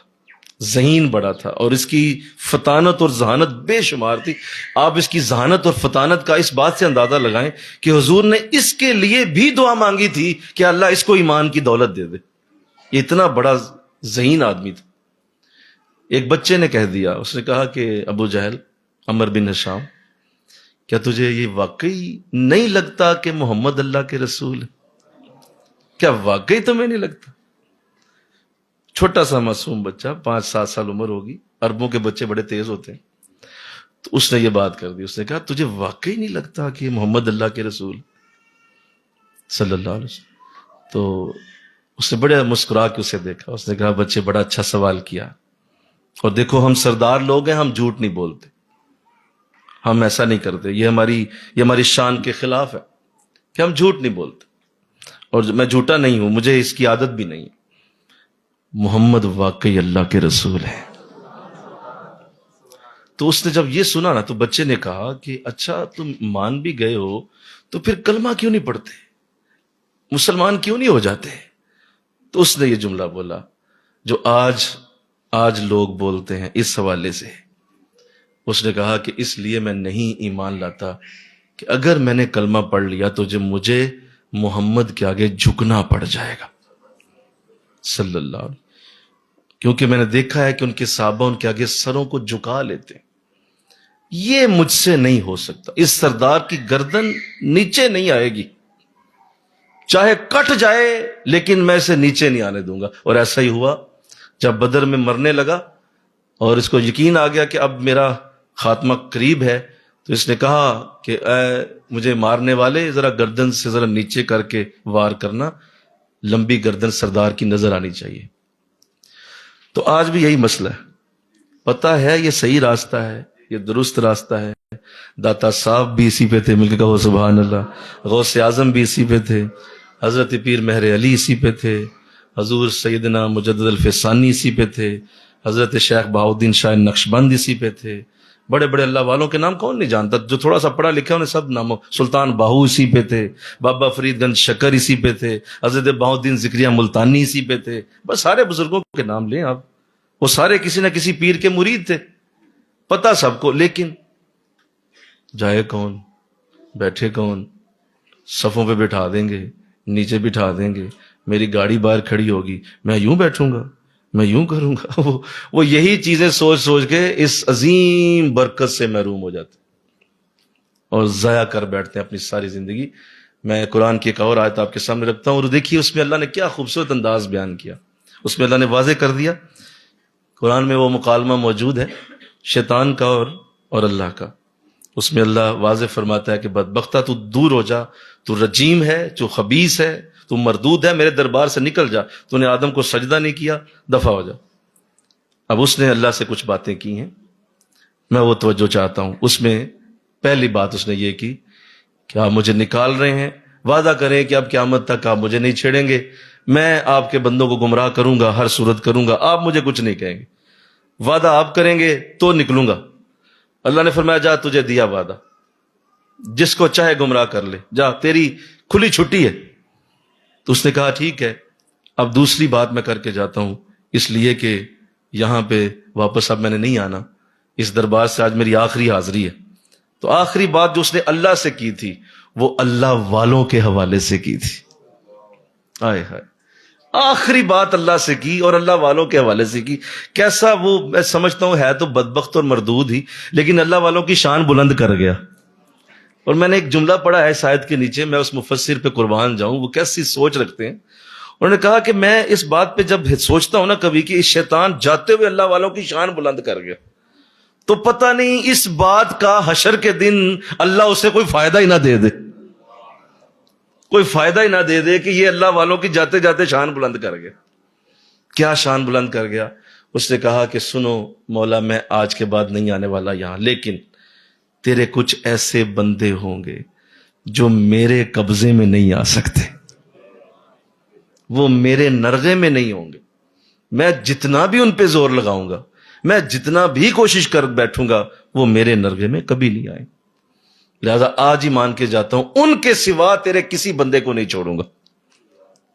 ذہین بڑا تھا، اور اس کی فطانت اور ذہانت بے شمار تھی. آپ اس کی ذہانت اور فطانت کا اس بات سے اندازہ لگائیں کہ حضور نے اس کے لیے بھی دعا مانگی تھی کہ اللہ اس کو ایمان کی دولت دے دے. یہ اتنا بڑا ذہین آدمی تھا. ایک بچے نے کہہ دیا، اس نے کہا کہ ابو جہل عمر بن ہشام، کیا تجھے یہ واقعی نہیں لگتا کہ محمد اللہ کے رسول ہے؟ کیا واقعی تمہیں نہیں لگتا؟ چھوٹا سا معصوم بچہ، 5-7 سال عمر ہوگی. عربوں کے بچے بڑے تیز ہوتے ہیں. تو اس نے یہ بات کر دی، اس نے کہا تجھے واقعی نہیں لگتا کہ محمد اللہ کے رسول صلی اللہ علیہ وسلم؟ تو اس نے بڑے مسکرا کے اسے دیکھا، اس نے کہا بچے بڑا اچھا سوال کیا، اور دیکھو ہم سردار لوگ ہیں، ہم جھوٹ نہیں بولتے، ہم ایسا نہیں کرتے، یہ ہماری شان کے خلاف ہے کہ ہم جھوٹ نہیں بولتے، اور میں جھوٹا نہیں ہوں، مجھے اس کی عادت بھی نہیں۔ محمد واقعی اللہ کے رسول ہیں۔ تو اس نے جب یہ سنا نا تو بچے نے کہا کہ اچھا تم مان بھی گئے ہو تو پھر کلمہ کیوں نہیں پڑھتے، مسلمان کیوں نہیں ہو جاتے؟ تو اس نے یہ جملہ بولا جو آج لوگ بولتے ہیں اس حوالے سے۔ اس نے کہا کہ اس لیے میں نہیں ایمان لاتا کہ اگر میں نے کلمہ پڑھ لیا تو جب مجھے محمد کے آگے جھکنا پڑ جائے گا صلی اللہ علیہ وسلم، کیونکہ میں نے دیکھا ہے کہ ان کے صحابہ ان کے آگے سروں کو جھکا لیتے ہیں۔ یہ مجھ سے نہیں ہو سکتا، اس سردار کی گردن نیچے نہیں آئے گی، چاہے کٹ جائے لیکن میں اسے نیچے نہیں آنے دوں گا۔ اور ایسا ہی ہوا، جب بدر میں مرنے لگا اور اس کو یقین آ گیا کہ اب میرا خاتمہ قریب ہے، تو اس نے کہا کہ اے مجھے مارنے والے ذرا گردن سے ذرا نیچے کر کے وار کرنا، لمبی گردن سردار کی نظر آنی چاہیے۔ تو آج بھی یہی مسئلہ ہے، پتہ ہے یہ صحیح راستہ ہے، یہ درست راستہ ہے، داتا صاحب بھی اسی پہ تھے، مل کے کہو سبحان اللہ، غوث اعظم بھی اسی پہ تھے، حضرت پیر مہر علی اسی پہ تھے، حضور سیدنا مجدد الفسانی اسی پہ تھے، حضرت شیخ بہاؤالدین شاہ نقشبند اسی پہ تھے، بڑے بڑے اللہ والوں کے نام کون نہیں جانتا، جو تھوڑا سا پڑھا لکھا انہیں سب ناموں، سلطان باہو اسی پہ تھے، بابا فرید گنج شکر اسی پہ تھے، حضرت بہاؤالدین ذکریہ ملتانی اسی پہ تھے، بس سارے بزرگوں کے نام لیں آپ، وہ سارے کسی نہ کسی پیر کے مرید تھے، پتہ سب کو، لیکن جائے کون، بیٹھے کون، صفوں پہ بٹھا دیں گے، نیچے بٹھا دیں گے، میری گاڑی باہر کھڑی ہوگی، میں یوں بیٹھوں گا، میں یوں کروں گا، وہ یہی چیزیں سوچ سوچ کے اس عظیم برکت سے محروم ہو جاتے اور ضائع کر بیٹھتے ہیں اپنی ساری زندگی۔ میں قرآن کی ایک اور آیت آپ کے سامنے رکھتا ہوں، اور دیکھیے اس میں اللہ نے کیا خوبصورت انداز بیان کیا، اس میں اللہ نے واضح کر دیا، قرآن میں وہ مکالمہ موجود ہے شیطان کا اور اللہ کا، اس میں اللہ واضح فرماتا ہے کہ بدبختہ تو دور ہو جا، تو رجیم ہے، تو خبیث ہے، تو مردود ہے، میرے دربار سے نکل جا، تو نے آدم کو سجدہ نہیں کیا، دفع ہو جا۔ اب اس نے اللہ سے کچھ باتیں کی ہیں، میں وہ توجہ چاہتا ہوں۔ اس میں پہلی بات اس نے یہ کی کہ آپ مجھے نکال رہے ہیں، وعدہ کریں کہ اب قیامت تک آپ مجھے نہیں چھیڑیں گے، میں آپ کے بندوں کو گمراہ کروں گا، ہر صورت کروں گا، آپ مجھے کچھ نہیں کہیں گے، وعدہ آپ کریں گے تو نکلوں گا۔ اللہ نے فرمایا جا تجھے دیا وعدہ، جس کو چاہے گمراہ کر لے، جا تیری کھلی چھٹی ہے۔ تو اس نے کہا ٹھیک ہے، اب دوسری بات میں کر کے جاتا ہوں، اس لیے کہ یہاں پہ واپس اب میں نے نہیں آنا، اس دربار سے آج میری آخری حاضری ہے۔ تو آخری بات جو اس نے اللہ سے کی تھی وہ اللہ والوں کے حوالے سے کی تھی، آئے ہائے، آخری بات اللہ سے کی اور اللہ والوں کے حوالے سے کی۔ کیسا وہ، میں سمجھتا ہوں ہے تو بدبخت اور مردود ہی، لیکن اللہ والوں کی شان بلند کر گیا۔ اور میں نے ایک جملہ پڑھا ہے شاید کے نیچے، میں اس مفسر پہ قربان جاؤں، وہ کیسی سوچ رکھتے ہیں۔ انہوں نے کہا کہ میں اس بات پہ جب سوچتا ہوں نا کبھی کہ اس شیطان جاتے ہوئے اللہ والوں کی شان بلند کر گیا، تو پتہ نہیں اس بات کا حشر کے دن اللہ اسے کوئی فائدہ ہی نہ دے دے، کوئی فائدہ ہی نہ دے دے کہ یہ اللہ والوں کی جاتے جاتے شان بلند کر گیا۔ کیا شان بلند کر گیا؟ اس نے کہا کہ سنو مولا، میں آج کے بعد نہیں آنے والا یہاں، لیکن تیرے کچھ ایسے بندے ہوں گے جو میرے قبضے میں نہیں آ سکتے، وہ میرے نرغے میں نہیں ہوں گے، میں جتنا بھی ان پہ زور لگاؤں گا، میں جتنا بھی کوشش کر بیٹھوں گا، وہ میرے نرغے میں کبھی نہیں آئے۔ لہذا آج ہی مان کے جاتا ہوں، ان کے سوا تیرے کسی بندے کو نہیں چھوڑوں گا،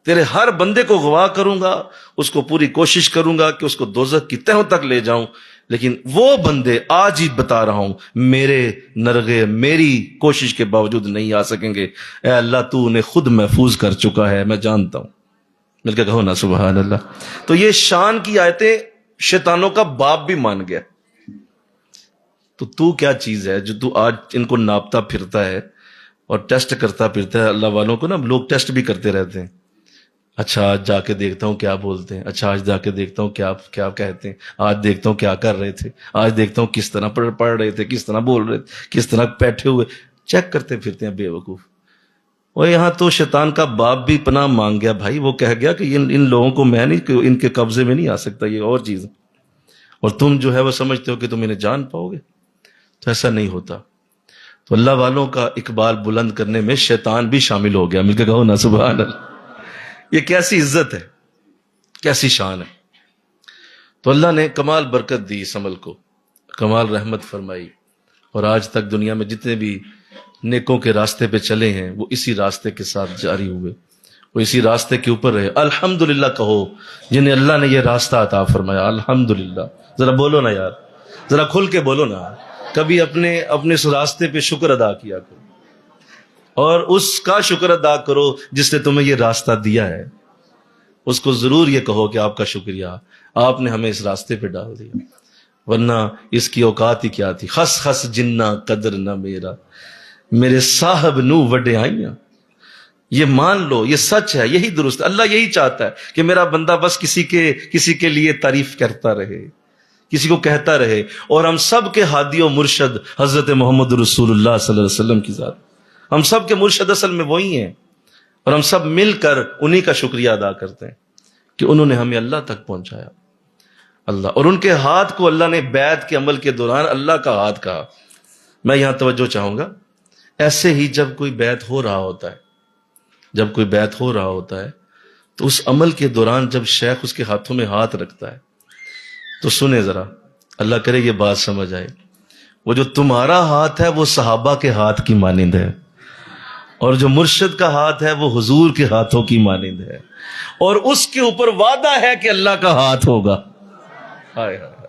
تیرے ہر بندے کو گواہ کروں گا، اس کو پوری کوشش کروں گا کہ اس کو دوزخ کی تہوں تک لے جاؤں، لیکن وہ بندے آج ہی بتا رہا ہوں میرے نرغے میری کوشش کے باوجود نہیں آ سکیں گے۔ اے اللہ تو انہیں خود محفوظ کر چکا ہے، میں جانتا ہوں، مل کے کہو نا سبحان اللہ۔ تو یہ شان کی آیتیں شیطانوں کا باپ بھی مان گیا۔ تو کیا چیز ہے جو تو آج ان کو ناپتا پھرتا ہے اور ٹیسٹ کرتا پھرتا ہے؟ اللہ والوں کو نا لوگ ٹیسٹ بھی کرتے رہتے ہیں، اچھا آج جا کے دیکھتا ہوں کیا بولتے ہیں، اچھا آج جا کے دیکھتا ہوں کیا کیا کہتے ہیں، آج دیکھتا ہوں کیا کر رہے تھے، آج دیکھتا ہوں کس طرح پڑھ رہے تھے، کس طرح بول رہے تھے، کس طرح بیٹھے ہوئے چیک کرتے پھرتے ہیں بے وقوف۔ اور یہاں تو شیطان کا باپ بھی پناہ مانگ گیا بھائی، وہ کہہ گیا کہ ان لوگوں کو میں نہیں، ان کے قبضے میں نہیں آ سکتا، یہ اور چیز ہے، اور تم جو ہے وہ سمجھتے ہو کہ تم انہیں جان پاؤ گے، تو ایسا نہیں ہوتا۔ تو اللہ والوں کا اقبال بلند کرنے میں شیطان بھی شامل ہو گیا، مل کے کہو نا سبحان اللہ۔ یہ کیسی عزت ہے، کیسی شان ہے۔ تو اللہ نے کمال برکت دی اس عمل کو، کمال رحمت فرمائی، اور آج تک دنیا میں جتنے بھی نیکوں کے راستے پہ چلے ہیں وہ اسی راستے کے ساتھ جاری ہوئے، وہ اسی راستے کے اوپر رہے۔ الحمدللہ کہو جنہیں اللہ نے یہ راستہ عطا فرمایا، الحمدللہ۔ ذرا بولو نا یار، ذرا کھل کے بولو نا، کبھی اپنے اس راستے پہ شکر ادا کیا کرو، اور اس کا شکر ادا کرو جس نے تمہیں یہ راستہ دیا ہے، اس کو ضرور یہ کہو کہ آپ کا شکریہ، آپ نے ہمیں اس راستے پہ ڈال دیا، ورنہ اس کی اوقات ہی کیا تھی۔ خس خس جنہ قدر نہ میرا، میرے صاحب نو وڈے آئیاں۔ یہ مان لو، یہ سچ ہے، یہی درست ہے۔ اللہ یہی چاہتا ہے کہ میرا بندہ بس کسی کے لیے تعریف کرتا رہے، کسی کو کہتا رہے، اور ہم سب کے ہادی و مرشد حضرت محمد رسول اللہ صلی اللہ علیہ وسلم کی ذات، ہم سب کے مرشد اصل میں وہی ہیں، اور ہم سب مل کر انہی کا شکریہ ادا کرتے ہیں کہ انہوں نے ہمیں اللہ تک پہنچایا۔ اللہ، اور ان کے ہاتھ کو اللہ نے بیعت کے عمل کے دوران اللہ کا ہاتھ کہا۔ میں یہاں توجہ چاہوں گا، ایسے ہی جب کوئی بیعت ہو رہا ہوتا ہے، جب کوئی بیعت ہو رہا ہوتا ہے تو اس عمل کے دوران جب شیخ اس کے ہاتھوں میں ہاتھ رکھتا ہے تو سنیں ذرا، اللہ کرے یہ بات سمجھ آئے، وہ جو تمہارا ہاتھ ہے وہ صحابہ کے ہاتھ کی مانند ہے، اور جو مرشد کا ہاتھ ہے وہ حضور کے ہاتھوں کی مانند ہے، اور اس کے اوپر وعدہ ہے کہ اللہ کا ہاتھ ہوگا۔ ہائے ہائے،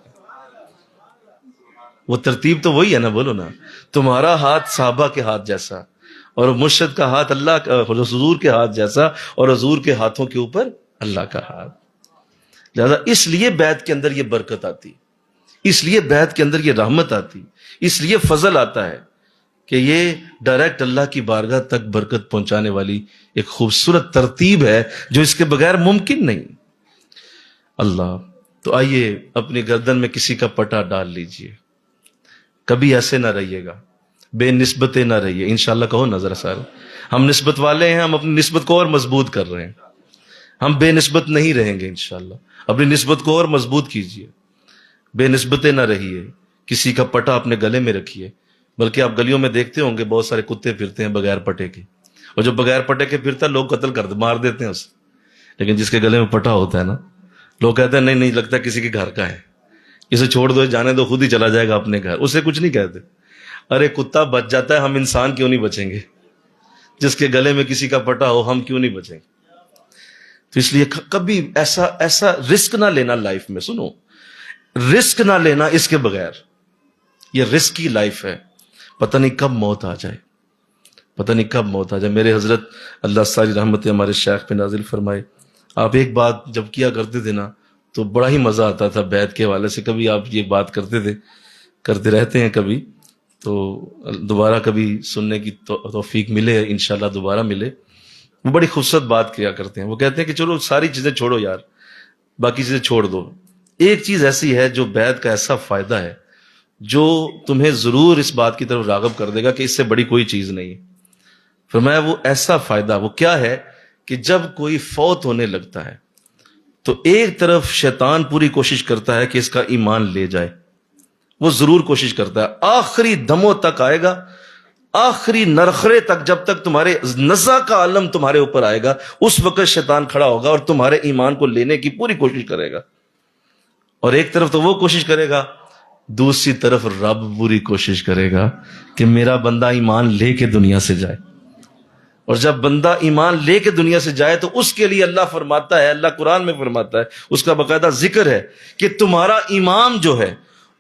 وہ ترتیب تو وہی ہے نا، بولو نا، تمہارا ہاتھ صحابہ کے ہاتھ جیسا، اور مرشد کا ہاتھ اللہ کا، حضور کے ہاتھ جیسا، اور حضور کے ہاتھوں کے اوپر اللہ کا ہاتھ۔ لہذا اس لیے بیعت کے اندر یہ برکت آتی، اس لیے بیعت کے اندر یہ رحمت آتی، اس لیے فضل آتا ہے کہ یہ ڈائریکٹ اللہ کی بارگاہ تک برکت پہنچانے والی ایک خوبصورت ترتیب ہے جو اس کے بغیر ممکن نہیں۔ اللہ، تو آئیے اپنی گردن میں کسی کا پٹا ڈال لیجئے، کبھی ایسے نہ رہیے گا، بے نسبتیں نہ رہیے، انشاءاللہ کہو نظر سارے، ہم نسبت والے ہیں، ہم اپنی نسبت کو اور مضبوط کر رہے ہیں، ہم بے نسبت نہیں رہیں گے انشاءاللہ، اپنی نسبت کو اور مضبوط کیجئے، بے نسبتیں نہ رہیے، کسی کا پٹا اپنے گلے میں رکھیے، بلکہ آپ گلیوں میں دیکھتے ہوں گے بہت سارے کتے پھرتے ہیں بغیر پٹے کے، اور جو بغیر پٹے کے پھرتا ہے لوگ قتل کر مار دیتے ہیں اسے، لیکن جس کے گلے میں پٹا ہوتا ہے نا، لوگ کہتے ہیں نہیں لگتا کسی کے گھر کا ہے، اسے چھوڑ دو، جانے دو، خود ہی چلا جائے گا اپنے گھر، اسے کچھ نہیں کہتے۔ ارے کتا بچ جاتا ہے، ہم انسان کیوں نہیں بچیں گے؟ جس کے گلے میں کسی کا پٹا ہو ہم کیوں نہیں بچیں گے؟ تو اس لیے کبھی ایسا رسک نہ لینا لائف میں، سنو، رسک نہ لینا اس کے بغیر، یہ رسک کی لائف ہے، پتہ نہیں کب موت آ جائے، پتہ نہیں کب موت آ جائے۔ میرے حضرت اللہ ساری رحمتیں ہمارے شیخ پہ نازل فرمائے، آپ ایک بات جب کیا کرتے تھے نا تو بڑا ہی مزہ آتا تھا بیعت کے حوالے سے، کبھی آپ یہ بات کرتے تھے، کرتے رہتے ہیں کبھی، تو دوبارہ کبھی سننے کی توفیق ملے انشاءاللہ، دوبارہ ملے، وہ بڑی خوبصورت بات کیا کرتے ہیں۔ وہ کہتے ہیں کہ چلو ساری چیزیں چھوڑو یار، باقی چیزیں چھوڑ دو، ایک چیز ایسی ہے جو بیعت کا ایسا فائدہ ہے جو تمہیں ضرور اس بات کی طرف راغب کر دے گا کہ اس سے بڑی کوئی چیز نہیں۔ فرمایا وہ ایسا فائدہ، وہ کیا ہے کہ جب کوئی فوت ہونے لگتا ہے تو ایک طرف شیطان پوری کوشش کرتا ہے کہ اس کا ایمان لے جائے، وہ ضرور کوشش کرتا ہے، آخری دموں تک آئے گا، آخری نرخرے تک، جب تک تمہارے نزع کا عالم تمہارے اوپر آئے گا، اس وقت شیطان کھڑا ہوگا اور تمہارے ایمان کو لینے کی پوری کوشش کرے گا۔ اور ایک طرف تو وہ کوشش کرے گا، دوسری طرف رب پوری کوشش کرے گا کہ میرا بندہ ایمان لے کے دنیا سے جائے۔ اور جب بندہ ایمان لے کے دنیا سے جائے تو اس کے لیے اللہ فرماتا ہے، اللہ قرآن میں فرماتا ہے، اس کا باقاعدہ ذکر ہے کہ تمہارا امام جو ہے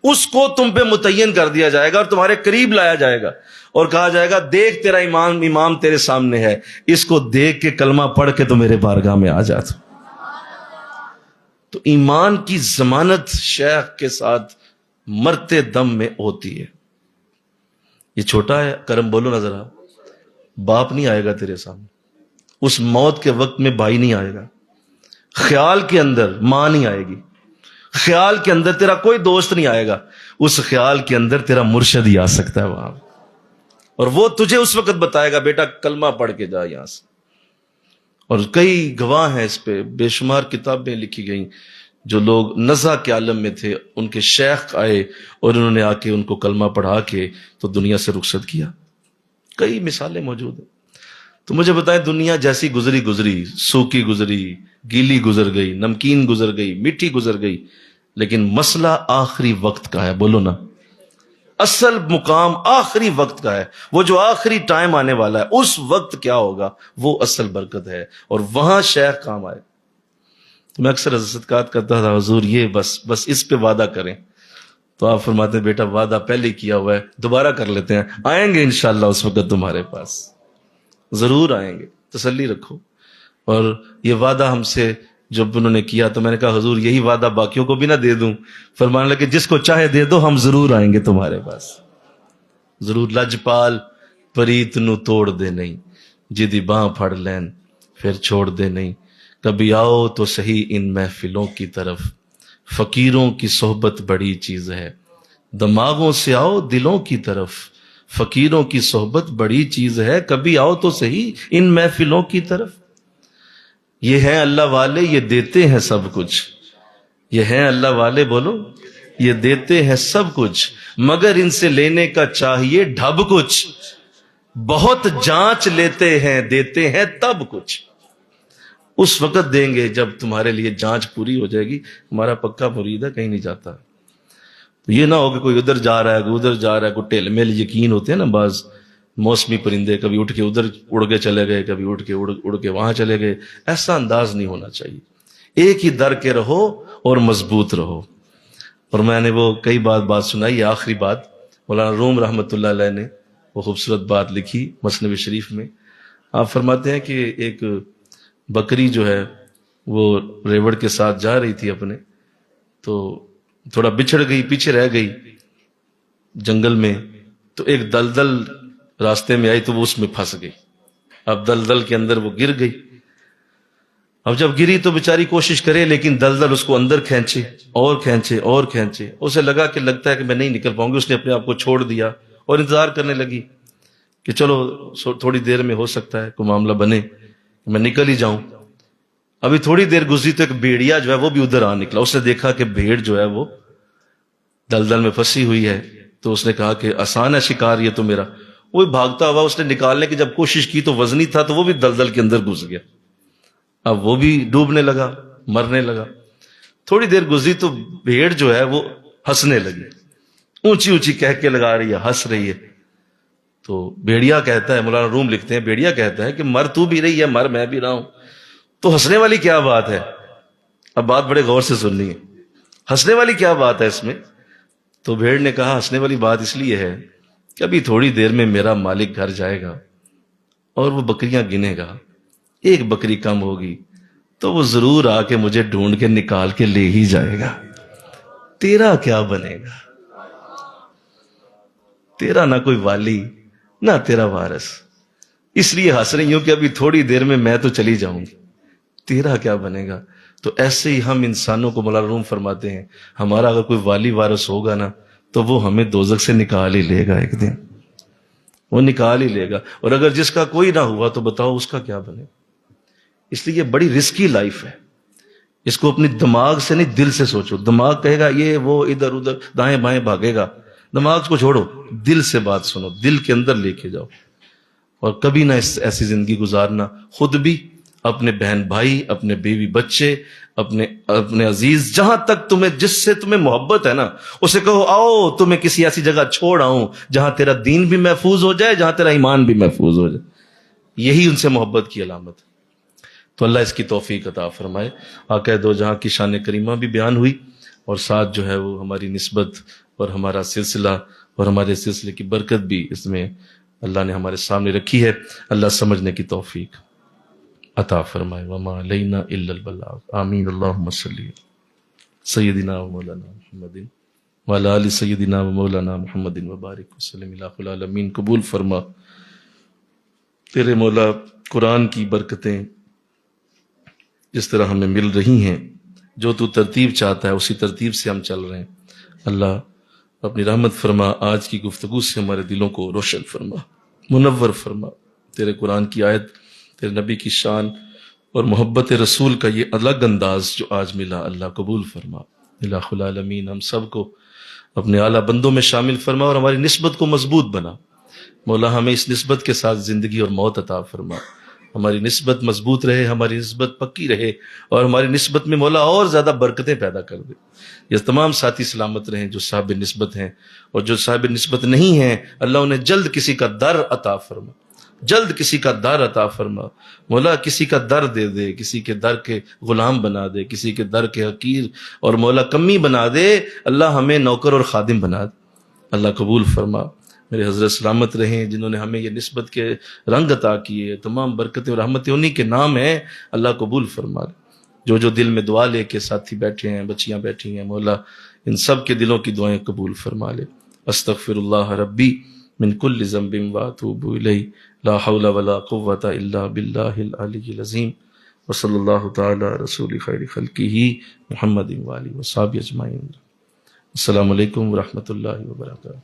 اس کو تم پہ متعین کر دیا جائے گا اور تمہارے قریب لایا جائے گا، اور کہا جائے گا دیکھ تیرا امام تیرے سامنے ہے، اس کو دیکھ کے کلمہ پڑھ کے تو میرے بارگاہ میں آ جاتا۔ تو ایمان کی ضمانت شیخ کے ساتھ مرتے دم میں ہوتی ہے۔ یہ چھوٹا ہے کرم، بولو نا ذرا، باپ نہیں آئے گا تیرے سامنے، اس موت کے وقت میں بھائی نہیں آئے گا، خیال کے اندر ماں نہیں آئے گی، خیال کے اندر تیرا کوئی دوست نہیں آئے گا، اس خیال کے اندر تیرا مرشد ہی آ سکتا ہے وہاں، اور وہ تجھے اس وقت بتائے گا بیٹا کلمہ پڑھ کے جا یہاں سے۔ اور کئی گواہ ہیں اس پہ، بے شمار کتابیں لکھی گئیں، جو لوگ نزع کے عالم میں تھے ان کے شیخ آئے اور انہوں نے آ کے ان کو کلمہ پڑھا کے تو دنیا سے رخصت کیا۔ کئی مثالیں موجود ہیں۔ تو مجھے بتائیں، دنیا جیسی گزری، سوکھی گزری، گیلی گزر گئی، نمکین گزر گئی، میٹھی گزر گئی، لیکن مسئلہ آخری وقت کا ہے، بولو نا، اصل مقام آخری وقت کا ہے، وہ جو آخری ٹائم آنے والا ہے اس وقت کیا ہوگا، وہ اصل برکت ہے، اور وہاں شیخ کام آئے۔ میں اکثر صدقات کرتا تھا، حضور یہ بس اس پہ وعدہ کریں، تو آپ فرماتے ہیں بیٹا وعدہ پہلے کیا ہوا ہے، دوبارہ کر لیتے ہیں، آئیں گے انشاءاللہ اس وقت تمہارے پاس، ضرور آئیں گے، تسلی رکھو۔ اور یہ وعدہ ہم سے جب انہوں نے کیا تو میں نے کہا حضور یہی وعدہ باقیوں کو بھی نہ دے دوں؟ فرمانے لگے جس کو چاہے دے دو، ہم ضرور آئیں گے تمہارے پاس، ضرور۔ لجپال پریت نو توڑ دے نہیں، جدی باں پھڑ لین پھر چھوڑ دے نہیں، کبھی آؤ تو صحیح ان محفلوں کی طرف، فقیروں کی صحبت بڑی چیز ہے، دماغوں سے آؤ دلوں کی طرف، فقیروں کی صحبت بڑی چیز ہے، کبھی آؤ تو صحیح ان محفلوں کی طرف۔ یہ ہیں اللہ والے، یہ دیتے ہیں سب کچھ، یہ ہیں اللہ والے، بولو، یہ دیتے ہیں سب کچھ، مگر ان سے لینے کا چاہیے ڈھب کچھ، بہت جانچ لیتے ہیں دیتے ہیں تب کچھ۔ اس وقت دیں گے جب تمہارے لیے جانچ پوری ہو جائے گی۔ ہمارا پکا مرید ہے، کہیں نہیں جاتا۔ تو یہ نہ ہو کہ کوئی ادھر جا رہا ہے، کوئی ادھر جا رہا ہے، کوئی ٹیل میل یقین ہوتے ہیں نا بعض موسمی پرندے، کبھی اٹھ کے ادھر اڑ کے چلے گئے، کبھی اٹھ کے اڑ کے وہاں چلے گئے، ایسا انداز نہیں ہونا چاہیے۔ ایک ہی در کے رہو اور مضبوط رہو۔ اور میں نے وہ کئی بات سنائی، آخری بات مولانا روم رحمۃ اللہ علیہ نے وہ خوبصورت بات لکھی مثنوی شریف میں۔ آپ فرماتے ہیں کہ ایک بکری جو ہے وہ ریوڑ کے ساتھ جا رہی تھی اپنے، تو تھوڑا بچھڑ گئی، پیچھے رہ گئی جنگل میں، تو ایک دلدل راستے میں آئی تو وہ اس میں پھنس گئی۔ اب دلدل کے اندر وہ گر گئی۔ اب جب گری تو بیچاری کوشش کرے، لیکن دلدل اس کو اندر کھینچے اور کھینچے اور کھینچے، اسے لگا کہ لگتا ہے کہ میں نہیں نکل پاؤں گی، اس نے اپنے آپ کو چھوڑ دیا اور انتظار کرنے لگی کہ چلو تھوڑی دیر میں ہو سکتا ہے کوئی معاملہ بنے، میں نکل ہی جاؤں۔ ابھی تھوڑی دیر گزری تو ایک بھیڑیا جو ہے وہ بھی ادھر آ نکلا، اس نے دیکھا کہ بھیڑ جو ہے وہ دلدل میں پھنسی ہوئی ہے، تو اس نے کہا کہ آسان ہے شکار یہ تو میرا۔ وہ بھاگتا ہوا اس نے نکالنے کی جب کوشش کی تو وزنی تھا، تو وہ بھی دلدل کے اندر گھس گیا۔ اب وہ بھی ڈوبنے لگا، مرنے لگا۔ تھوڑی دیر گزری تو بھیڑ جو ہے وہ ہنسنے لگی، اونچی اونچی کہہ کے لگا رہی ہے، ہنس رہی ہے۔ تو بھیڑیا کہتا ہے، مولانا روم لکھتے ہیں، بھیڑیا کہتا ہے کہ مر تو بھی رہی ہے، مر میں بھی رہا ہوں، تو ہنسنے والی کیا بات ہے؟ اب بات بڑے غور سے سننی ہے، ہنسنے والی کیا بات ہے اس میں؟ تو بھیڑ نے کہا ہنسنے والی بات اس لیے ہے کہ ابھی تھوڑی دیر میں میرا مالک گھر جائے گا اور وہ بکریاں گنے گا، ایک بکری کم ہوگی تو وہ ضرور آ کے مجھے ڈھونڈ کے نکال کے لے ہی جائے گا، تیرا کیا بنے گا؟ تیرا نہ کوئی والی نہ تیرا وارث، اس لیے ہنس رہی ہوں کہ ابھی تھوڑی دیر میں تو چلی جاؤں گی، تیرا کیا بنے گا؟ تو ایسے ہی ہم انسانوں کو مولانا روم فرماتے ہیں، ہمارا اگر کوئی والی وارث ہوگا نا تو وہ ہمیں دوزخ سے نکال ہی لے گا، ایک دن وہ نکال ہی لے گا۔ اور اگر جس کا کوئی نہ ہوا تو بتاؤ اس کا کیا بنے؟ اس لیے یہ بڑی رسکی لائف ہے، اس کو اپنی دماغ سے نہیں دل سے سوچو۔ دماغ کہے گا یہ وہ ادھر ادھر دائیں بائیں بھاگے گا، دماغ کو چھوڑو، دل سے بات سنو، دل کے اندر لے کے جاؤ، اور کبھی نہ ایسی زندگی گزارنا، خود بھی، اپنے بہن بھائی، اپنے بیوی بچے، اپنے عزیز، جہاں تک تمہیں، جس سے تمہیں محبت ہے نا، اسے کہو آؤ تمہیں کسی ایسی جگہ چھوڑ آؤں جہاں تیرا دین بھی محفوظ ہو جائے، جہاں تیرا ایمان بھی محفوظ ہو جائے۔ یہی ان سے محبت کی علامت ہے۔ تو اللہ اس کی توفیق عطا فرمائے۔ آقا دو جہاں کی شان کریمہ بھی بیان ہوئی، اور ساتھ جو ہے وہ ہماری نسبت اور ہمارا سلسلہ اور ہمارے سلسلے کی برکت بھی اس میں اللہ نے ہمارے سامنے رکھی ہے۔ اللہ سمجھنے کی توفیق عطا فرمائے۔ وما علینا الا البلاغ۔ آمین۔ اللہم صلی سیدنا و مولانا محمد وعلی آل سیدنا و مولانا محمد وبارک وسلم۔ الہ العالمین قبول فرما۔ تیرے مولا قرآن کی برکتیں جس طرح ہمیں مل رہی ہیں، جو تو ترتیب چاہتا ہے اسی ترتیب سے ہم چل رہے ہیں۔ اللہ اپنی رحمت فرما، آج کی گفتگو سے ہمارے دلوں کو روشن فرما، منور فرما۔ تیرے قرآن کی آیت، تیرے نبی کی شان اور محبت رسول کا یہ الگ انداز جو آج ملا، اللہ قبول فرما۔ الہ العالمین ہم سب کو اپنے اعلیٰ بندوں میں شامل فرما اور ہماری نسبت کو مضبوط بنا۔ مولا ہمیں اس نسبت کے ساتھ زندگی اور موت عطا فرما، ہماری نسبت مضبوط رہے، ہماری نسبت پکی رہے، اور ہماری نسبت میں مولا اور زیادہ برکتیں پیدا کر دے۔ یہ تمام ساتھی سلامت رہیں جو صاحب نسبت ہیں، اور جو صاحب نسبت نہیں ہیں اللہ انہیں جلد کسی کا در عطا فرما، جلد کسی کا در عطا فرما۔ مولا کسی کا در دے دے، کسی کے در کے غلام بنا دے، کسی کے در کے حقیر اور مولا کمی بنا دے، اللہ ہمیں نوکر اور خادم بنا دے۔ اللہ قبول فرما۔ میرے حضرت سلامت رہیں جنہوں نے ہمیں یہ نسبت کے رنگ عطا کیے، تمام برکتیں اور رحمتیں انہی کے نام ہیں، اللہ قبول فرما۔ جو دل میں دعا لے کے ساتھی بیٹھے ہیں، بچیاں بیٹھی ہیں، مولا ان سب کے دلوں کی دعائیں قبول فرما لے۔ استغفر اللہ ربی من کل ذنب واتوب الیہ، لا حول ولا قوۃ الا باللہ العلی العظیم، وصلی اللہ تعالی رسول خیر خلقہ محمد وآلہ وصحبہ اجمعین۔ السلام علیکم ورحمۃ اللہ وبرکاتہ۔